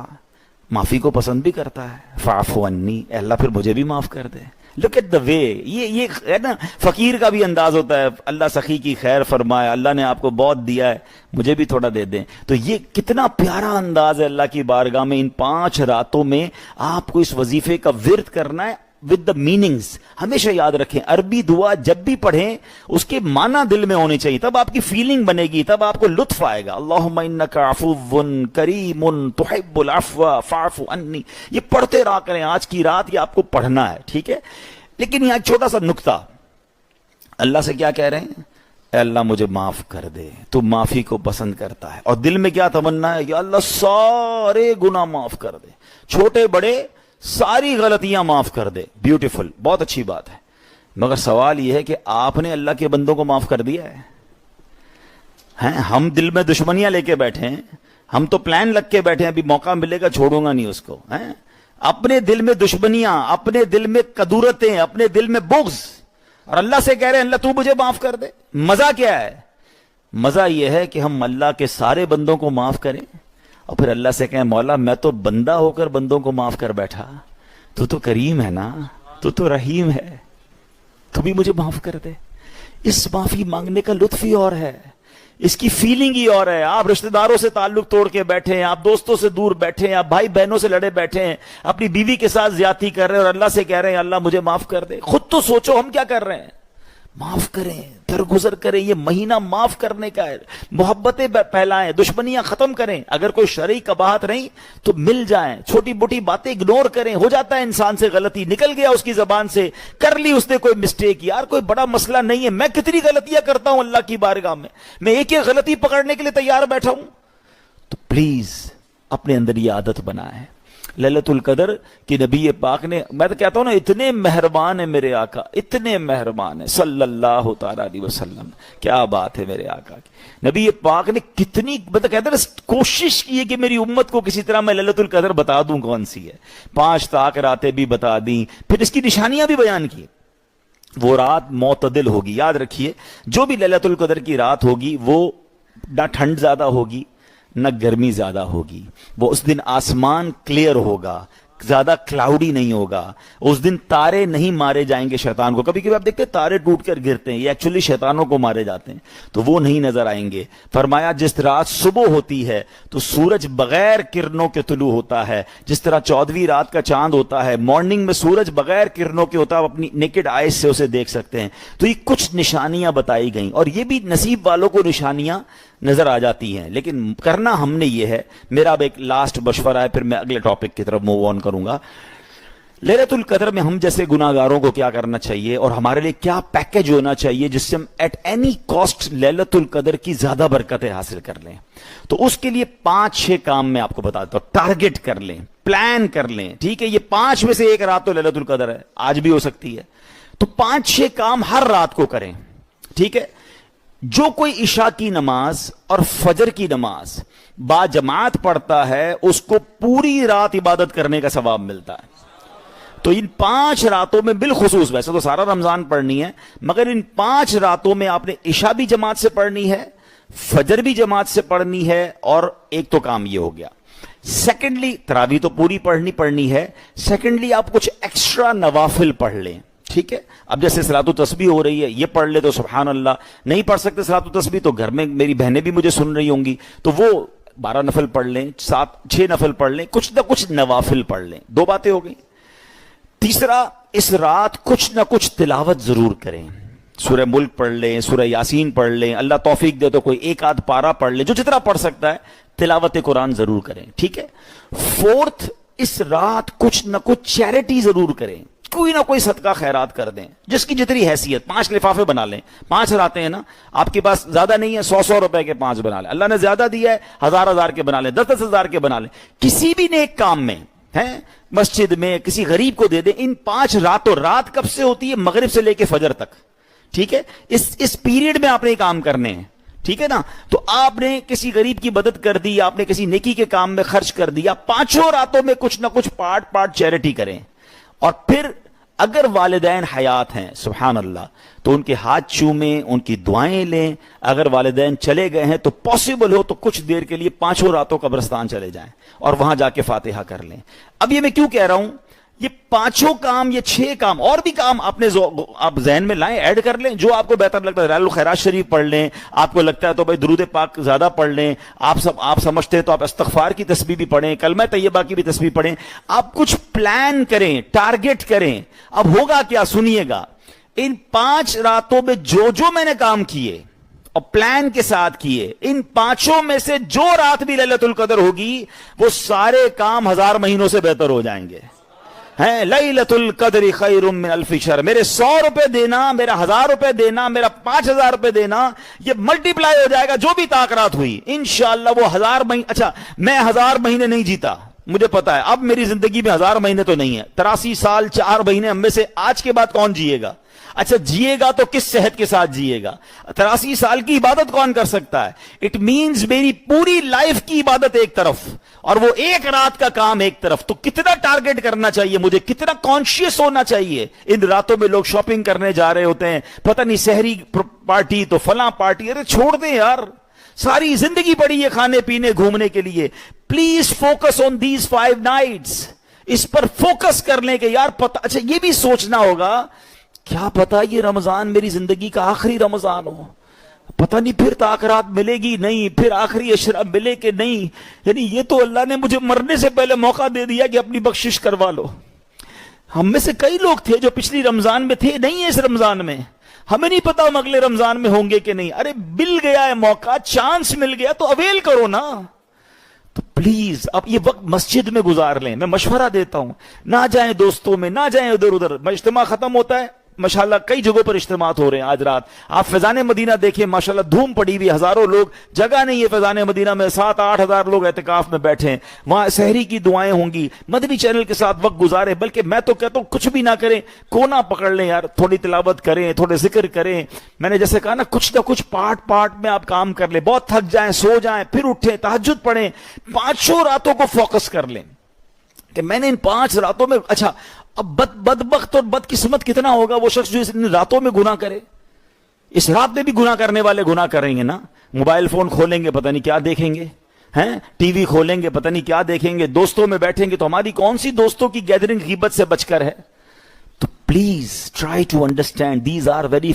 معافی کو پسند بھی کرتا ہے، فاعف عنی، اے اللہ پھر مجھے بھی معاف کر دے. لک ایٹ دا وے. یہ ہے نا فقیر کا بھی انداز ہوتا ہے, اللہ سخی کی خیر فرمائے, اللہ نے آپ کو بہت دیا ہے, مجھے بھی تھوڑا دے دیں. تو یہ کتنا پیارا انداز ہے اللہ کی بارگاہ میں. ان 5 راتوں میں آپ کو اس وظیفے کا ورد کرنا ہے ود دا میننگز. ہمیشہ یاد رکھیں, عربی دعا جب بھی پڑھیں اس کے معنی دل میں ہونے چاہیے, تب آپ کی فیلنگ بنے گی, تب آپ کو لطف آئے گا. اللہم انک عفو کریم تحب العفو فاعف عنی. یہ پڑھتے رہا کریں, آج کی رات یہ آپ کو پڑھنا ہے, ٹھیک ہے. لیکن یہاں چھوٹا سا نکتہ, اللہ سے کیا کہہ رہے ہیں؟ اے اللہ مجھے معاف کر دے, تو معافی کو پسند کرتا ہے. اور دل میں کیا تمنا ہے کہ اللہ سارے گناہ معاف کر دے, چھوٹے بڑے ساری غلطیاں معاف کر دے. بیوٹیفل, بہت اچھی بات ہے. مگر سوال یہ ہے کہ آپ نے اللہ کے بندوں کو معاف کر دیا ہے؟ ہم دل میں دشمنیاں لے کے بیٹھے ہیں, ہم تو پلان لگ کے بیٹھے ہیں, ابھی موقع ملے گا چھوڑوں گا نہیں اس کو. اپنے دل میں دشمنیاں, اپنے دل میں کدورتیں, اپنے دل میں بغض, اور اللہ سے کہہ رہے ہیں اللہ تو مجھے معاف کر دے. مزہ کیا ہے؟ مزہ یہ ہے کہ ہم اللہ کے سارے بندوں کو معاف کریں اور پھر اللہ سے کہیں مولا میں تو بندہ ہو کر بندوں کو معاف کر بیٹھا, تو کریم ہے نا, تو رحیم ہے, تو بھی مجھے معاف کر دے. اس معافی مانگنے کا لطف ہی اور ہے, اس کی فیلنگ ہی اور ہے. آپ رشتہ داروں سے تعلق توڑ کے بیٹھے ہیں, آپ دوستوں سے دور بیٹھے ہیں, آپ بھائی بہنوں سے لڑے بیٹھے ہیں, اپنی بیوی کے ساتھ زیادتی کر رہے ہیں اور اللہ سے کہہ رہے ہیں اللہ مجھے معاف کر دے. خود تو سوچو ہم کیا کر رہے ہیں. معاف کریں, درگزر کریں, یہ مہینہ معاف کرنے کا ہے. محبتیں پھیلائیں, دشمنیاں ختم کریں. اگر کوئی شرعی قباحت رہی تو مل جائیں, چھوٹی موٹی باتیں اگنور کریں. ہو جاتا ہے انسان سے غلطی, نکل گیا اس کی زبان سے, کر لی اس نے کوئی مسٹیک, یار کوئی بڑا مسئلہ نہیں ہے. میں کتنی غلطیاں کرتا ہوں اللہ کی بارگاہ میں ایک ایک غلطی پکڑنے کے لیے تیار بیٹھا ہوں. تو پلیز اپنے اندر یہ عادت بنائیں. للیلۃ القدر کی نبی پاک نے, میں تو کہتا ہوں نا, اتنے مہربان ہے میرے آقا, اتنے مہربان ہے صلی اللہ تعالی علیہ وسلم. کیا بات ہے میرے آقا کی. نبی پاک نے کتنی مطلب کہتے ہیں کوشش کی ہے کہ میری امت کو کسی طرح میں للیلۃ القدر بتا دوں کون سی ہے. 5 طاق راتیں بھی بتا دیں, پھر اس کی نشانیاں بھی بیان کی. وہ رات معتدل ہوگی. یاد رکھیے جو بھی للیلۃ القدر کی رات ہوگی وہ نہ ٹھنڈ زیادہ ہوگی نہ گرمی زیادہ ہوگی. وہ اس دن آسمان کلیئر ہوگا, زیادہ کلاؤڈی نہیں ہوگا. اس دن تارے نہیں مارے جائیں گے شیطان کو. کبھی کبھی آپ دیکھتے ہیں تارے ٹوٹ کر گرتے ہیں, یہ ایکچولی شیطانوں کو مارے جاتے ہیں, تو وہ نہیں نظر آئیں گے. فرمایا جس رات صبح ہوتی ہے تو سورج بغیر کرنوں کے طلوع ہوتا ہے, جس طرح 14ویں رات کا چاند ہوتا ہے, مارننگ میں سورج بغیر کرنوں کے ہوتا ہے, آپ اپنی نیکڈ آئیز سے اسے دیکھ سکتے ہیں. تو یہ کچھ نشانیاں بتائی گئیں, اور یہ بھی نصیب والوں کو نشانیاں نظر آ جاتی ہیں. لیکن کرنا ہم نے یہ ہے. میرا اب ایک لاسٹ مشورہ ہے, پھر میں اگلے ٹاپک کی طرف موو آن کروں گا. لیلۃ القدر میں ہم جیسے گناہگاروں کو کیا کرنا چاہیے اور ہمارے لیے کیا پیکج ہونا چاہیے جس سے ہم ایٹ اینی کاسٹ لیلۃ القدر کی زیادہ برکتیں حاصل کر لیں. تو اس کے لیے 5-6 کام میں آپ کو بتا دیتا ہوں. ٹارگٹ کر لیں, پلان کر لیں, ٹھیک ہے. یہ 5 میں سے ایک رات تو لیلۃ القدر ہے, آج بھی ہو سکتی ہے. تو 5-6 کام ہر رات کو کریں, ٹھیک ہے. جو کوئی عشاء کی نماز اور فجر کی نماز با جماعت پڑھتا ہے اس کو پوری رات عبادت کرنے کا ثواب ملتا ہے. تو ان 5 راتوں میں بالخصوص, ویسے تو سارا رمضان پڑھنی ہے, مگر ان 5 راتوں میں آپ نے عشاء بھی جماعت سے پڑھنی ہے, فجر بھی جماعت سے پڑھنی ہے, اور ایک تو کام یہ ہو گیا. سیکنڈلی تراویح تو پوری پڑھنی ہے. سیکنڈلی آپ کچھ ایکسٹرا نوافل پڑھ لیں, ٹھیک ہے. اب جیسے صلاۃ التسبیح ہو رہی ہے, یہ پڑھ لے تو سبحان اللہ. نہیں پڑھ سکتے صلاۃ التسبیح تو گھر میں میری بہنیں بھی مجھے سن رہی ہوں گی, تو وہ 12 نفل پڑھ لیں, 7-6 نفل پڑھ لیں, کچھ نہ کچھ نوافل پڑھ لیں. 2 باتیں ہو گئی. تیسرا, اس رات کچھ نہ کچھ تلاوت ضرور کریں. سورہ ملک پڑھ لیں, سورہ یاسین پڑھ لیں, اللہ توفیق دے تو کوئی 1-8 پارہ پڑھ لیں, جو جتنا پڑھ سکتا ہے تلاوت قرآن ضرور کریں, ٹھیک ہے. 4th, اس رات کچھ نہ کچھ چیریٹی ضرور کریں, کوئی نہ کوئی صدقہ خیرات کر دیں جس کی جتنی حیثیت. 5 لفافے بنا لیں, 5 راتیں ہیں نا, آپ کے پاس زیادہ نہیں ہے, 100 روپے کے 5 بنا لیں. اللہ نے زیادہ دیا ہے, 1000 کے بنا لیں, 10,000 کے بنا لیں. کسی بھی نیک کام میں ہیں, مسجد میں کسی غریب کو دے دیں. ان 5 راتوں, رات کب سے ہوتی ہے؟ مغرب سے لے کے فجر تک, ٹھیک ہے. اس پیریڈ میں آپ نے کام کرنے ہیں, ٹھیک ہے نا. تو آپ نے کسی غریب کی مدد کر دی, آپ نے کسی نیکی کے کام میں خرچ کر دیا. 5 راتوں میں کچھ نہ کچھ پارٹ چیریٹی کریں. اور پھر اگر والدین حیات ہیں, سبحان اللہ, تو ان کے ہاتھ چومیں, ان کی دعائیں لیں. اگر والدین چلے گئے ہیں تو پاسبل ہو تو کچھ دیر کے لیے 5 راتوں قبرستان چلے جائیں اور وہاں جا کے فاتحہ کر لیں. اب یہ میں کیوں کہہ رہا ہوں, یہ پانچوں کام، یہ 6 کام اور بھی کام آپ ذہن میں لائیں، ایڈ کر لیں، جو آپ کو بہتر لگتا ہے. دلائل الخیرات شریف پڑھ لیں، آپ کو لگتا ہے تو بھائی درود پاک زیادہ پڑھ لیں، آپ سمجھتے ہیں تو آپ استغفار کی تسبیح بھی پڑھیں، کلمہ طیبہ کی بھی تسبیح پڑھیں. آپ کچھ پلان کریں، ٹارگٹ کریں. اب ہوگا کیا، سنیے گا. ان 5 راتوں میں جو میں نے کام کیے اور پلان کے ساتھ کیے، ان 5 میں سے جو رات بھی لیلۃ القدر ہوگی وہ سارے کام 1000 مہینوں سے بہتر ہو جائیں گے. ہیں لیلۃ القدر خیر من الف شہر. میرے 100 روپے دینا، میرا 1000 روپے دینا، میرا 5000 روپے دینا، یہ ملٹی پلائی ہو جائے گا جو بھی طاقت ہوئی انشاءاللہ. وہ 1000 مہینے، اچھا میں 1000 مہینے نہیں جیتا، مجھے پتا ہے اب میری زندگی میں 1000 مہینے تو نہیں ہے. 83 سال 4 مہینے ہم میں سے آج کے بعد کون جیے گا؟ اچھا جیے گا تو کس صحت کے ساتھ جیے گا؟ 83 سال کی عبادت کون کر سکتا ہے؟ اٹ مینز میری پوری لائف کی عبادت ایک طرف اور وہ ایک رات کا کام ایک طرف. تو کتنا ٹارگٹ کرنا چاہیے مجھے، کتنا کانشیس ہونا چاہیے. ان راتوں میں لوگ شاپنگ کرنے جا رہے ہوتے ہیں، پتہ نہیں سحری پارٹی تو فلاں پارٹی. ارے چھوڑ دیں یار، ساری زندگی پڑی ہے کھانے پینے گھومنے کے لیے. Please focus on these 5 nights. اس پر فوکس کر لیں کہ یار پتہ، اچھا یہ بھی سوچنا ہوگا کیا پتا یہ رمضان میری زندگی کا آخری رمضان ہو، پتہ نہیں پھر طاقت ملے گی نہیں، پھر آخری عشرہ ملے کہ نہیں. یعنی یہ تو اللہ نے مجھے مرنے سے پہلے موقع دے دیا کہ اپنی بخشش کروا لو. ہم میں سے کئی لوگ تھے جو پچھلی رمضان میں تھے، نہیں ہے اس رمضان میں. ہمیں نہیں پتا ہم اگلے رمضان میں ہوں گے کہ نہیں. ارے مل گیا ہے موقع، چانس مل گیا تو اویل کرو نا. تو پلیز اب یہ وقت مسجد میں گزار لیں. میں مشورہ دیتا ہوں، نہ جائیں دوستوں میں، نہ جائیں ادھر ادھر. اجتماع ختم ہوتا ہے، ماشاءاللہ کئی جگہوں پر اجتماعات ہو رہے ہیں. آج رات آپ فیضان مدینہ دیکھیں، ماشاءاللہ دھوم پڑی ہوئی، ہزاروں لوگ، جگہ نہیں ہے فیضان مدینہ میں، 7-8 ہزار لوگ اعتکاف میں بیٹھے ہیں. وہاں سحری کی دعائیں ہوں گی. مدنی چینل کے ساتھ وقت گزارے، بلکہ میں تو کہتا ہوں کچھ بھی نہ کریں، کونا پکڑ لیں یار، تھوڑی تلاوت کریں، تھوڑے ذکر کریں. میں نے جیسے کہا نا، کچھ نہ کچھ پارٹ میں آپ کام کر لیں. بہت تھک جائیں، سو جائیں، پھر اٹھیں، تہجد پڑھیں. 5 راتوں کو فوکس کر لیں کہ میں نے ان 5 راتوں میں. اچھا اب بدبخت اور بدقسمت کتنا ہوگا وہ شخص جو ان راتوں میں گناہ کرے. اس رات میں بھی گناہ کرنے والے گناہ کریں گے نا. موبائل فون کھولیں گے، پتہ نہیں کیا دیکھیں گے، ہیں ٹی وی کھولیں گے، پتہ نہیں کیا دیکھیں گے. دوستوں میں بیٹھیں گے تو ہماری کون سی دوستوں کی گیدرنگ غیبت سے بچ کر ہے. تو please try to understand these are very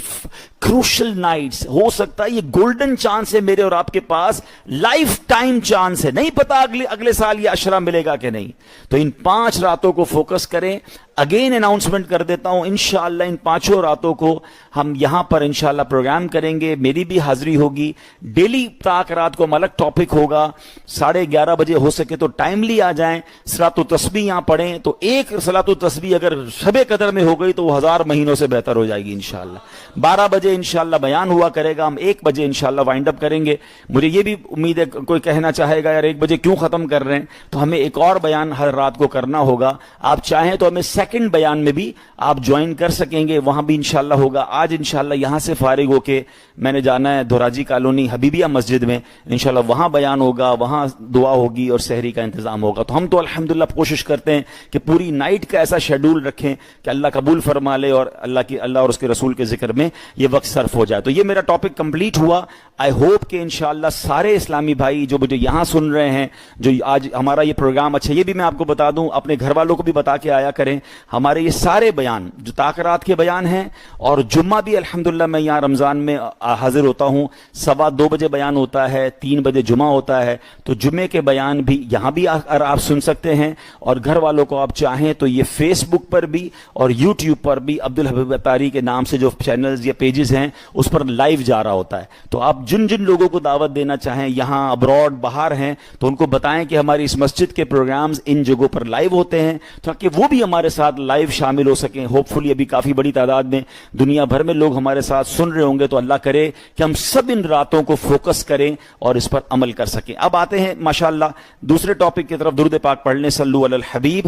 crucial nights. ہو سکتا ہے یہ گولڈن چانس ہے میرے اور آپ کے پاس، لائف ٹائم چانس ہے. نہیں پتا اگلے سال یہ عشرہ ملے گا کہ نہیں. تو ان 5 راتوں کو فوکس کریں. اگین اناؤنسمنٹ کر دیتا ہوں، انشاءاللہ ان 5 راتوں کو ہم یہاں پر انشاءاللہ پروگرام کریں گے. میری بھی حاضری ہوگی. ڈیلی رات کو ہم الگ ٹاپک ہوگا. 11:30 بجے ہو سکے تو ٹائملی آ جائیں. صلاۃ التسبیح یہاں پڑھیں تو ایک صلاۃ التسبیح اگر شب قدر میں ہو گئی تو وہ 1000 مہینوں سے بہتر ہو جائے گی انشاءاللہ. 12 بجے انشاءاللہ بیان ہوا کرے گا. ہم 1 بجے انشاءاللہ وائنڈ اپ کریں گے. مجھے یہ بھی امید ہے کوئی کہنا چاہے گا یار 1 بجے کیوں ختم کر رہے ہیں، تو ہمیں ایک اور بیان ہر رات کو کرنا ہوگا. آپ چاہیں تو ہمیں سیکنڈ بیان میں بھی آپ جوائن کر سکیں گے، وہاں بھی انشاءاللہ ہوگا. آج انشاءاللہ یہاں سے فارغ ہو کے میں نے جانا ہے دھوراجی کالونی حبیبیہ مسجد میں، انشاءاللہ وہاں بیان ہوگا، وہاں دعا ہوگی اور سحری کا انتظام ہوگا. تو ہم تو الحمدللہ کوشش کرتے ہیں کہ پوری نائٹ کا ایسا شیڈول رکھیں کہ اللہ قبول فرما لے اور اللہ اور اس کے رسول کے ذکر میں یہ وقت صرف ہو جائے. تو یہ میرا ٹاپک کمپلیٹ ہوا. آئی ہوپ کہ انشاءاللہ سارے اسلامی بھائی جو مجھے یہاں سن رہے ہیں، جو آج ہمارا یہ پروگرام، اچھا یہ بھی میں آپ کو بتا دوں، اپنے گھر والوں کو بھی بتا کے آیا کریں. ہمارے یہ سارے بیان جو تاکرات کے بیان ہیں، اور جمعہ بھی الحمدللہ میں یہاں رمضان میں حاضر ہوتا ہوں. 2:15 بجے بیان ہوتا ہے، 3 بجے جمعہ ہوتا ہے. تو جمعے کے بیان بھی یہاں بھی آپ سن سکتے ہیں. اور گھر والوں کو آپ چاہیں تو یہ فیس بک پر بھی اور یوٹیوب پر بھی عبدالحبیب اتاری کے نام سے جو چینلز یا پیجز ہیں اس پر لائیو جا رہا ہوتا ہے. تو آپ جن لوگوں کو دعوت دینا چاہیں، یہاں ابراڈ باہر ہیں، تو ان کو بتائیں کہ ہماری اس مسجد کے پروگرامز ان جگہوں پر لائیو ہوتے ہیں تاکہ وہ بھی ہمارے ساتھ لائیو شامل ہو سکیں. ہوپ فلی ابھی کافی بڑی تعداد میں دنیا بھر میں لوگ ہمارے ساتھ سن رہے ہوں گے. تو اللہ کرے کہ ہم سب ان راتوں کو فوکس کریں اور اس پر عمل کر سکیں. اب آتے ہیں ماشاءاللہ دوسرے ٹاپک کی طرف. درود پاک پڑھ لیں. صلو علی الحبیب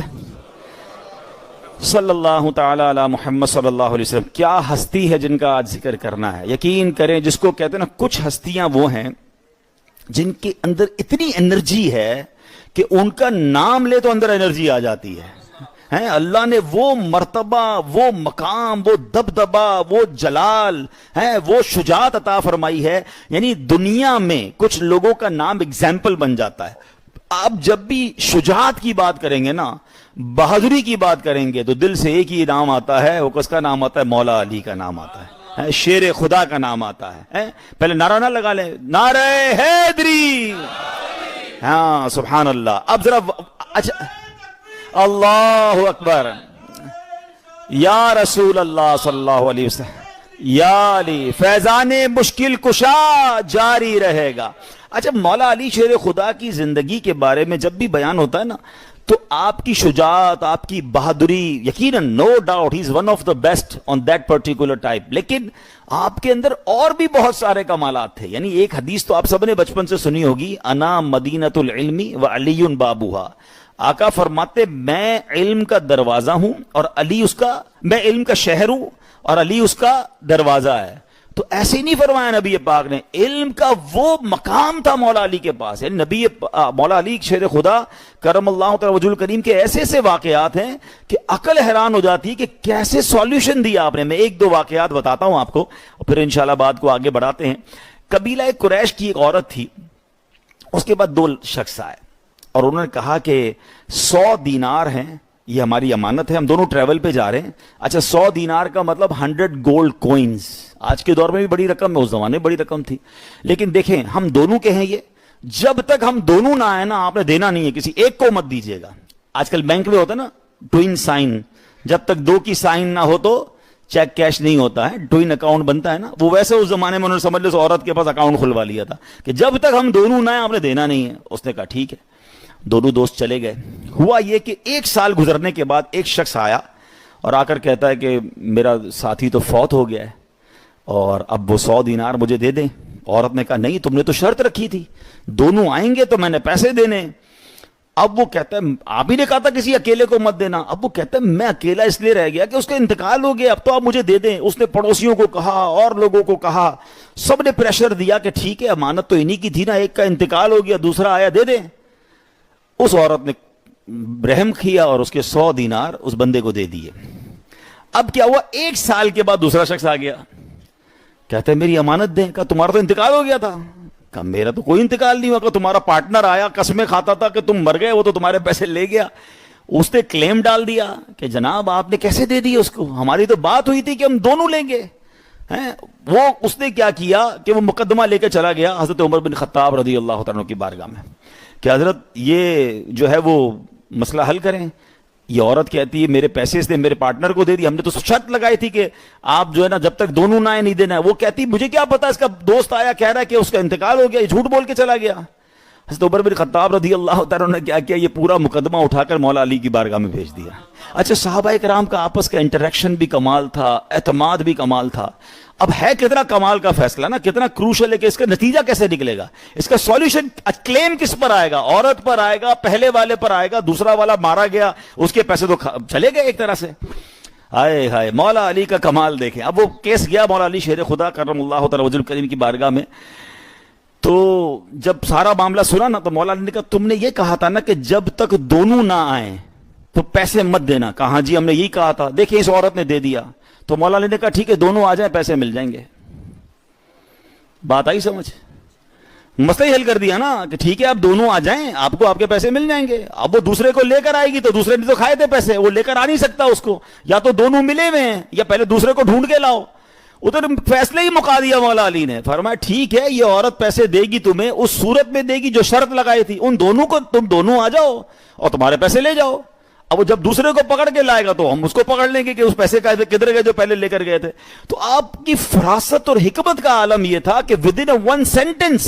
صلی اللہ تعالی علی محمد صلی اللہ علیہ وسلم. کیا ہستی ہے جن کا آج ذکر کرنا ہے. یقین کریں، جس کو کہتے ہیں نا کچھ ہستیاں وہ ہیں جن کے اندر اتنی انرجی ہے کہ ان کا نام لے تو اندر انرجی آ جاتی ہے. اللہ نے وہ مرتبہ، وہ مقام، وہ دبدبہ، وہ جلال ہے، وہ شجاعت عطا فرمائی ہے. یعنی دنیا میں کچھ لوگوں کا نام ایگزامپل بن جاتا ہے. آپ جب بھی شجاعت کی بات کریں گے نا، بہادری کی بات کریں گے تو دل سے ایک ہی نام آتا ہے، وہ کس کا نام آتا ہے؟ مولا علی کا نام آتا ہے، شیر خدا کا نام آتا ہے۔ پہلے نعرہ نہ لگا لیں، نعرہ حیدری، ہاں سبحان اللہ۔ اب ذرا اچھا، اللہ اکبر، یا رسول اللہ صلی اللہ علیہ وسلم، یا علی، فیضان مشکل کشا جاری رہے گا۔ اچھا، مولا علی شیر خدا کی زندگی کے بارے میں جب بھی بیان ہوتا ہے نا تو آپ کی شجاعت، آپ کی بہادری، یقیناً no doubt he is one of the best on that particular type, لیکن آپ کے اندر اور بھی بہت سارے کمالات تھے۔ یعنی ایک حدیث تو آپ سب نے بچپن سے سنی ہوگی، انا مدینۃ العلم و علی بابوہا۔ آقا فرماتے میں علم کا دروازہ ہوں اور علی اس کا، میں علم کا شہر ہوں اور علی اس کا دروازہ ہے۔ تو ایسے نہیں فرمایا نبی پاک نے، علم کا وہ مقام تھا مولا علی کے پاس۔ یعنی نبی مولا علی شیر خدا کرم اللہ تعالی وجہ الکریم کے ایسے ایسے واقعات ہیں کہ عقل حیران ہو جاتی ہے کہ کیسے سولوشن دیا آپ نے۔ میں ایک دو واقعات بتاتا ہوں آپ کو اور پھر انشاءاللہ بات کو آگے بڑھاتے ہیں۔ قبیلہ قریش کی ایک عورت تھی، اس کے بعد دو شخص آئے اور انہوں نے کہا کہ 100 دینار ہیں، یہ ہماری امانت ہے، ہم دونوں ٹریول پہ جا رہے ہیں۔ اچھا، 100 دینار کا مطلب 100 گولڈ کوئنز، آج کے دور میں بھی بڑی رقم ہے، اس زمانے میں بڑی رقم تھی۔ لیکن دیکھیں، ہم دونوں کے ہیں یہ، جب تک ہم دونوں نہ آئے نا، آپ نے دینا نہیں ہے، کسی ایک کو مت دیجیے گا۔ آج کل بینک میں ہوتا ہے نا ٹوئن سائن، جب تک دو کی سائن نہ ہو تو چیک کیش نہیں ہوتا ہے، ٹوئن اکاؤنٹ بنتا ہے نا، وہ ویسے اس زمانے میں انہوں نے سمجھ لو اس عورت کے پاس اکاؤنٹ کھلوا لیا تھا کہ جب تک ہم دونوں نہ آئے آپ نے دینا نہیں ہے۔ اس نے کہا ٹھیک ہے، دونوں دوست چلے گئے۔ ہوا یہ کہ 1 سال گزرنے کے بعد ایک شخص آیا اور آ کر کہتا ہے کہ میرا ساتھی تو فوت ہو گیا ہے اور اب وہ 100 دینار مجھے دے دیں۔ عورت نے کہا نہیں، تم نے تو شرط رکھی تھی، دونوں آئیں گے تو میں نے پیسے دینے۔ اب وہ کہتا ہے آپ ہی نے کہا تھا کسی اکیلے کو مت دینا۔ اب وہ کہتا ہے میں اکیلا اس لیے رہ گیا کہ اس کا انتقال ہو گیا، اب تو آپ مجھے دے دیں۔ اس نے پڑوسیوں کو کہا اور لوگوں کو کہا، سب نے پریشر دیا کہ ٹھیک ہے، امانت تو انہی کی تھی نا، ایک کا انتقال ہو گیا، دوسرا آیا، دے دیں۔ اس عورت نے رحم کیا اور اس کے 100 دینار اس بندے کو دے دیے۔ اب کیا ہوا، 1 سال کے بعد دوسرا شخص آ گیا، کہتا ہے میری امانت دیں۔ کہا تمہارا تو انتقال ہو گیا تھا۔ کہا میرا تو کوئی انتقال نہیں ہوا، کہ تمہارا پارٹنر آیا قسمیں کھاتا تھا کہ تم مر گئے، وہ تو تمہارے پیسے لے گیا۔ اس نے کلیم ڈال دیا کہ جناب آپ نے کیسے دے دیے اس کو، ہماری تو بات ہوئی تھی کہ ہم دونوں لیں گے۔ وہ اس نے کیا کیا کہ وہ مقدمہ لے کے چلا گیا حضرت عمر بن خطاب رضی اللہ تعالیٰ عنہ کی بارگاہ میں کہ حضرت یہ جو ہے وہ مسئلہ حل کریں۔ یہ عورت کہتی ہے میرے پیسے اس نے میرے پارٹنر کو دے دی، ہم نے تو شرط لگائی تھی کہ آپ جو ہے نا جب تک دونوں نہ آئے نہیں دینا ہے۔ وہ کہتی مجھے کیا پتا، اس کا دوست آیا کہہ رہا ہے کہ اس کا انتقال ہو گیا، یہ جھوٹ بول کے چلا گیا۔ حضرت عمر بن خطاب رضی اللہ تعالیٰ نے کیا کیا، یہ پورا مقدمہ اٹھا کر مولا علی کی بارگاہ میں بھیج دیا۔ اچھا، صحابہ کرام کا آپس کا انٹریکشن بھی کمال تھا، اعتماد بھی کمال تھا۔ اب ہے کتنا کمال کا فیصلہ نا، کتنا کروشل ہے کہ اس کا نتیجہ کیسے نکلے گا، اس کا سولوشن کلیم کس پر آئے گا، عورت پر آئے گا، پہلے والے پر آئے گا، دوسرا والا مارا گیا، اس کے پیسے تو چلے گئے ایک طرح سے۔ ہائے ہائے، مولا علی کا کمال دیکھیں۔ اب وہ کیس گیا مولا علی شیر خدا کرم اللہ تعالی وجہ الکریم کی بارگاہ میں، تو جب سارا معاملہ سنا نا تو مولا علی نے کہا تم نے یہ کہا تھا نا کہ جب تک دونوں نہ آئیں تو پیسے مت دینا۔ کہا ہاں جی ہم نے یہی کہا تھا، دیکھیں اس عورت نے دے دیا۔ تو مولا علی نے کہا ٹھیک ہے دونوں آ جائیں، پیسے مل جائیں گے۔ بات آئی سمجھ، مسئلہ ہی حل کر دیا نا کہ ٹھیک ہے آپ دونوں آ جائیں، آپ کو آپ کے پیسے مل جائیں گے۔ اب وہ دوسرے کو لے کر آئے گی تو دوسرے نے تو کھائے تھے پیسے، وہ لے کر آ نہیں سکتا اس کو، یا تو دونوں ملے ہوئے ہیں یا پہلے دوسرے کو ڈھونڈ کے لاؤ۔ ادھر فیصلے ہی مکا دیا مولا علی نے، فرمایا ٹھیک ہے یہ عورت پیسے دے گی تمہیں، اس صورت میں دے گی جو شرط لگائی تھی، ان دونوں کو تم دونوں آ جاؤ اور تمہارے پیسے لے جاؤ۔ اب وہ جب دوسرے کو پکڑ کے لائے گا تو ہم اس کو پکڑ لیں گے کہ اس پیسے کا کدھر گئے جو پہلے لے کر گئے تھے۔ تو آپ کی فراست اور حکمت کا عالم یہ تھا کہ ود ان ون سینٹینس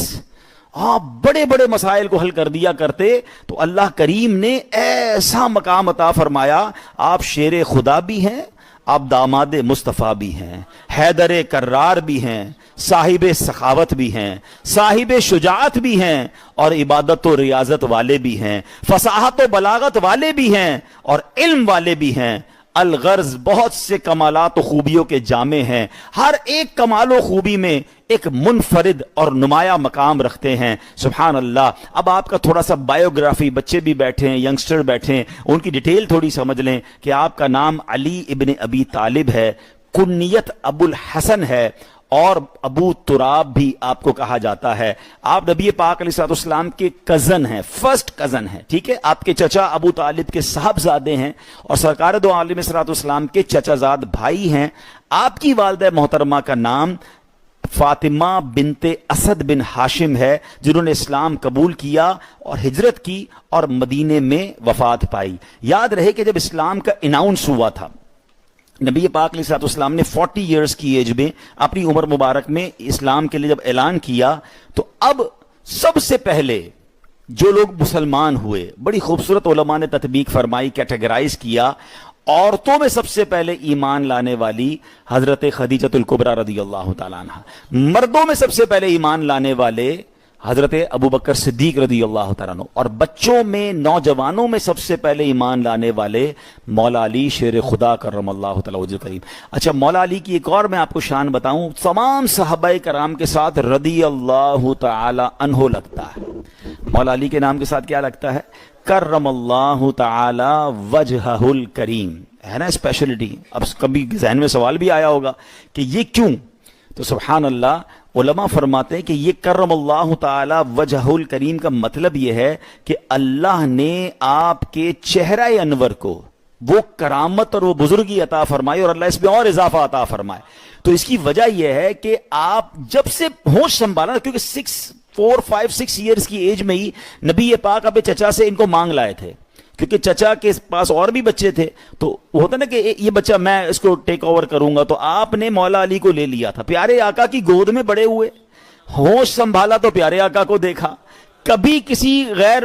آپ بڑے بڑے مسائل کو حل کر دیا کرتے۔ تو اللہ کریم نے ایسا مقام عطا فرمایا، آپ شیر خدا بھی ہیں، آپ داماد مصطفیٰ بھی ہیں، حیدر کرار بھی ہیں، صاحب سخاوت بھی ہیں، صاحب شجاعت بھی ہیں، اور عبادت و ریاضت والے بھی ہیں، فصاحت و بلاغت والے بھی ہیں، اور علم والے بھی ہیں۔ الغرض بہت سے کمالات و خوبیوں کے جامع ہیں، ہر ایک کمال و خوبی میں ایک منفرد اور نمایاں مقام رکھتے ہیں۔ سبحان اللہ۔ اب آپ کا تھوڑا سا بائیوگرافی، بچے بھی بیٹھے ہیں، ینگسٹر بیٹھے ہیں، ان کی ڈیٹیل تھوڑی سمجھ لیں کہ آپ کا نام علی ابن ابی طالب ہے، کنیت ابو الحسن ہے، اور ابو تراب بھی آپ کو کہا جاتا ہے. آپ نبی پاک علیہ الصلوۃ والسلام کے کزن ہیں, فرسٹ کزن ہیں, ٹھیک ہے. آپ کے چچا ابو طالب کے صاحبزادے ہیں اور سرکار دو عالم علیہ الصلوۃ والسلام کے چچا زاد بھائی ہیں. آپ کی والدہ محترمہ کا نام فاطمہ بنت اسد بن ہاشم ہے, جنہوں نے اسلام قبول کیا اور ہجرت کی اور مدینے میں وفات پائی. یاد رہے کہ جب اسلام کا اناؤنس ہوا تھا, نبی پاک علیہ الصلوۃ والسلام نے 40 ایئرز کی ایج میں اپنی عمر مبارک میں اسلام کے لیے جب اعلان کیا, تو اب سب سے پہلے جو لوگ مسلمان ہوئے, بڑی خوبصورت علماء نے تطبیق فرمائی, کیٹیگرائز کیا. عورتوں میں سب سے پہلے ایمان لانے والی حضرت خدیجۃ الکبریٰ رضی اللہ تعالیٰ عنہ. مردوں میں سب سے پہلے ایمان لانے والے حضرت ابو بکر صدیق رضی اللہ تعالیٰ عنہ. اور بچوں میں, نوجوانوں میں سب سے پہلے ایمان لانے والے مولا علی شیر خدا کرم اللہ تعالیٰ وجہ کریم. اچھا, مولا علی کی ایک اور میں آپ کو شان بتاؤں, تمام صحابہ کرام کے ساتھ رضی اللہ تعالیٰ عنہ لگتا ہے. مولا علی کے نام کے ساتھ کیا لگتا ہے؟ کرم اللہ تعالی وجہہ الکریم, ہے نا اسپیشلٹی. اب کبھی ذہن میں سوال بھی آیا ہوگا کہ یہ کیوں, تو سبحان اللہ, علماء فرماتے ہیں کہ یہ کرم اللہ تعالی وجہ الکریم کا مطلب یہ ہے کہ اللہ نے آپ کے چہرہ انور کو وہ کرامت اور وہ بزرگی عطا فرمائی, اور اللہ اس میں اور اضافہ عطا فرمائے. تو اس کی وجہ یہ ہے کہ آپ جب سے ہوش سنبھالا, کیونکہ 4, 5, 6 ایئرز کی ایج میں ہی نبی پاک اپنے چچا سے ان کو مانگ لائے تھے, کیونکہ چچا کے پاس اور بھی بچے تھے. تو ہوتا نا کہ یہ بچہ میں اس کو ٹیک اوور کروں گا, تو آپ نے مولا علی کو لے لیا تھا. پیارے آقا کی گود میں بڑے ہوئے, ہوش سنبھالا تو پیارے آقا کو دیکھا, کبھی کسی غیر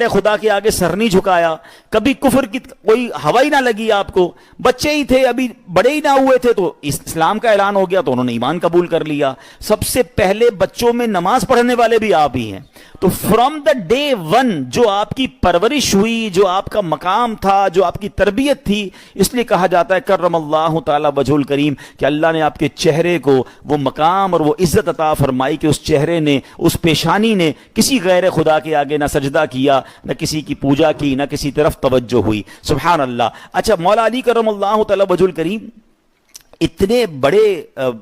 خدا کے آگے سر نہیں جھکایا, کبھی کفر کی کوئی ہوا ہی نہ لگی آپ کو. بچے ہی تھے, ابھی بڑے ہی نہ ہوئے تھے, تو اسلام کا اعلان ہو گیا تو انہوں نے ایمان قبول کر لیا. سب سے پہلے بچوں میں نماز پڑھنے والے بھی آپ ہی ہیں. تو فرام دا ڈے ون جو آپ کی پرورش ہوئی, جو آپ کا مقام تھا, جو آپ کی تربیت تھی, اس لیے کہا جاتا ہے کرم اللہ تعالی وجہ الکریم, کہ اللہ نے آپ کے چہرے کو وہ مقام اور وہ عزت عطا فرمائی کہ اس چہرے نے, اس پیشانی نے کسی غیر خدا کے آگے نہ سجدہ کیا, نہ کسی کی پوجا کی, نہ کسی طرف توجہ ہوئی. سبحان اللہ. اچھا, مولا علی کرم اللہ تعالی وجہ الکریم اتنے بڑے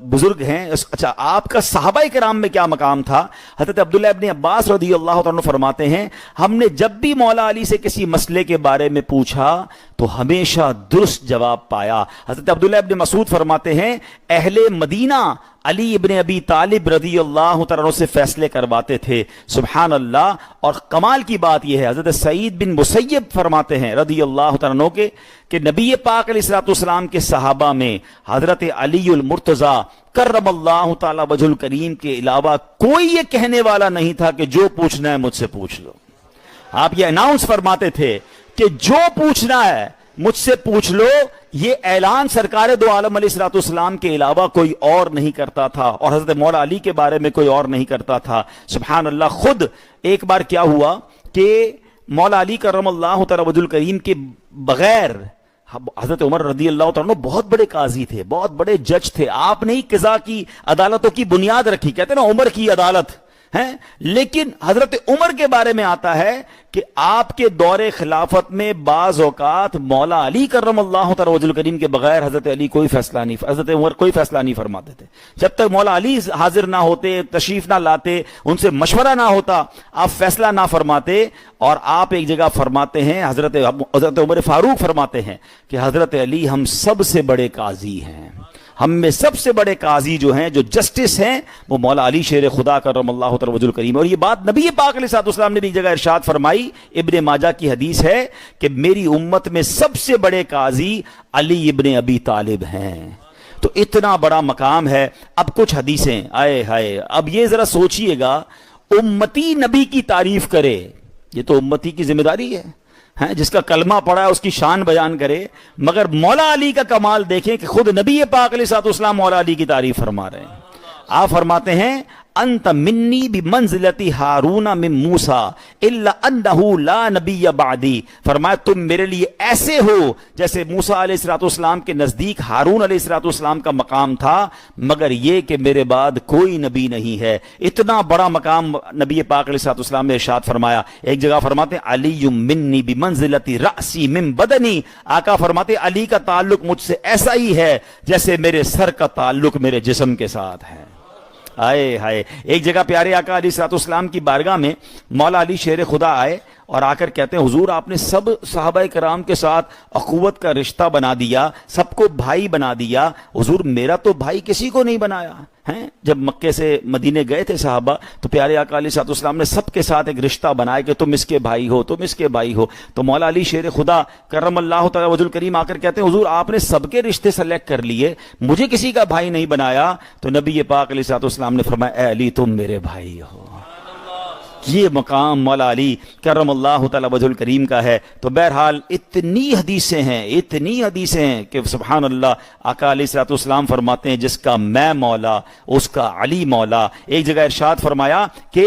بزرگ ہیں. اچھا, آپ کا صحابہ کرام میں کیا مقام تھا؟ حضرت عبداللہ ابن عباس رضی اللہ تعالیٰ عنہ فرماتے ہیں, ہم نے جب بھی مولا علی سے کسی مسئلے کے بارے میں پوچھا تو ہمیشہ درست جواب پایا. حضرت عبداللہ ابن مسعود فرماتے ہیں, اہل مدینہ علی ابن ابی طالب رضی اللہ تعالیٰ عنہ سے فیصلے کرواتے تھے. سبحان اللہ. اور کمال کی بات یہ ہے, حضرت سعید بن مسیب فرماتے ہیں رضی اللہ تعالیٰ عنہ کے, کہ نبی پاک علیہ الصلوۃ والسلام کے صحابہ میں حضرت علی المرتضیٰ کرم اللہ تعالی وجہ الکریم کے علاوہ کوئی یہ کہنے والا نہیں تھا کہ جو پوچھنا ہے مجھ سے پوچھ لو. آپ یہ اناؤنس فرماتے تھے کہ جو پوچھنا ہے مجھ سے پوچھ لو. یہ اعلان سرکار دو عالم علیہ الصلوۃ والسلام کے علاوہ کوئی اور نہیں کرتا تھا, اور حضرت مولا علی کے بارے میں کوئی اور نہیں کرتا تھا. سبحان اللہ. خود ایک بار کیا ہوا کہ مولا علی کرم اللہ تعالی وجہ الکریم کے بغیر حضرت عمر رضی اللہ تعالیٰ عنہ بہت بڑے قاضی تھے, بہت بڑے جج تھے. آپ نے ہی قضا کی عدالتوں کی بنیاد رکھی, کہتے ہیں نا عمر کی عدالت ہے. لیکن حضرت عمر کے بارے میں آتا ہے کہ آپ کے دور خلافت میں بعض اوقات مولا علی کرم اللہ تعالی وجہ الکریم کے بغیر حضرت عمر کوئی فیصلہ نہیں فرماتے تھے. جب تک مولا علی حاضر نہ ہوتے, تشریف نہ لاتے, ان سے مشورہ نہ ہوتا, آپ فیصلہ نہ فرماتے. اور آپ ایک جگہ فرماتے ہیں, حضرت عمر فاروق فرماتے ہیں کہ حضرت علی ہم سب سے بڑے قاضی ہیں, ہم میں سب سے بڑے قاضی جو ہیں, جو جسٹس ہیں, وہ مولا علی شیر خدا کرم اللہ تعالی وجہ الکریم. اور یہ بات نبی پاک علیہ الصلوۃ والسلام نے بھی ایک جگہ ارشاد فرمائی, ابن ماجہ کی حدیث ہے کہ میری امت میں سب سے بڑے قاضی علی ابن ابی طالب ہیں. تو اتنا بڑا مقام ہے. اب کچھ حدیثیں, آئے ہائے, اب یہ ذرا سوچئے گا, امتی نبی کی تعریف کرے, یہ تو امتی کی ذمہ داری ہے, جس کا کلمہ پڑھا ہے اس کی شان بیان کرے. مگر مولا علی کا کمال دیکھیں کہ خود نبی پاک علیہ الصلوۃ والسلام مولا علی کی تعریف فرما رہے ہیں. آپ فرماتے ہیں انت منی بمنزلتی ہارون من موسیٰ الا انہ لا نبی بعدی، فرمایا تم میرے لیے ایسے ہو جیسے موسیٰ علیہ الصلوۃ والسلام کے نزدیک ہارون علیہ الصلوۃ والسلام کا مقام تھا، مگر یہ کہ میرے بعد کوئی نبی نہیں ہے۔ اتنا بڑا مقام نبی پاک علیہ الصلوۃ والسلام نے ارشاد فرمایا۔ ایک جگہ فرماتے ہیں علی منی بمنزلتی رأسی من بدنی، آقا فرماتے ہیں علی کا تعلق مجھ سے ایسا ہی ہے جیسے میرے سر کا تعلق میرے جسم کے ساتھ ہے۔ آئے ہائے، ایک جگہ پیارے آقا علیہ الصلوۃ والسلام کی بارگاہ میں مولا علی شیر خدا آئے اور آ کر کہتے ہیں حضور آپ نے سب صحابہ کرام کے ساتھ اخوت کا رشتہ بنا دیا، سب کو بھائی بنا دیا، حضور میرا تو بھائی کسی کو نہیں بنایا ہیں۔ جب مکے سے مدینے گئے تھے صحابہ تو پیارے آقا علیہ الصلوۃ والسلام نے سب کے ساتھ ایک رشتہ بنایا کہ تم اس کے بھائی ہو، تم اس کے بھائی ہو۔ تو مولا علی شیر خدا کرم اللہ تعالی وجہ الکریم آ کر کہتے ہیں حضور آپ نے سب کے رشتے سلیکٹ کر لیے، مجھے کسی کا بھائی نہیں بنایا۔ تو نبی پاک علیہ الصلوۃ والسلام نے فرمایا اے علی تم میرے بھائی ہو۔ یہ مقام مولا علی کرم اللہ تعالی وجہ الکریم کا ہے۔ تو بہرحال اتنی حدیثیں ہیں کہ سبحان اللہ، آقا علیہ الصلوۃ والسلام فرماتے ہیں جس کا میں مولا اس کا علی مولا۔ ایک جگہ ارشاد فرمایا کہ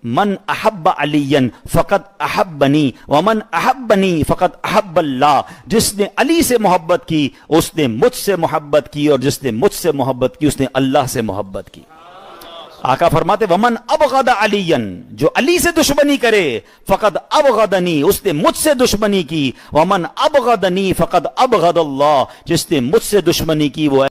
من احب علی فقط احبنی ومن احبنی فقط احب اللہ، جس نے علی سے محبت کی اس نے مجھ سے محبت کی، اور جس نے مجھ سے محبت کی اس نے اللہ سے محبت کی۔ آقا فرماتے ومن ابغض علی، جو علی سے دشمنی کرے فقد ابغضنی، اس نے مجھ سے دشمنی کی، ومن ابغضنی فقد ابغض اللہ، جس نے مجھ سے دشمنی کی وہ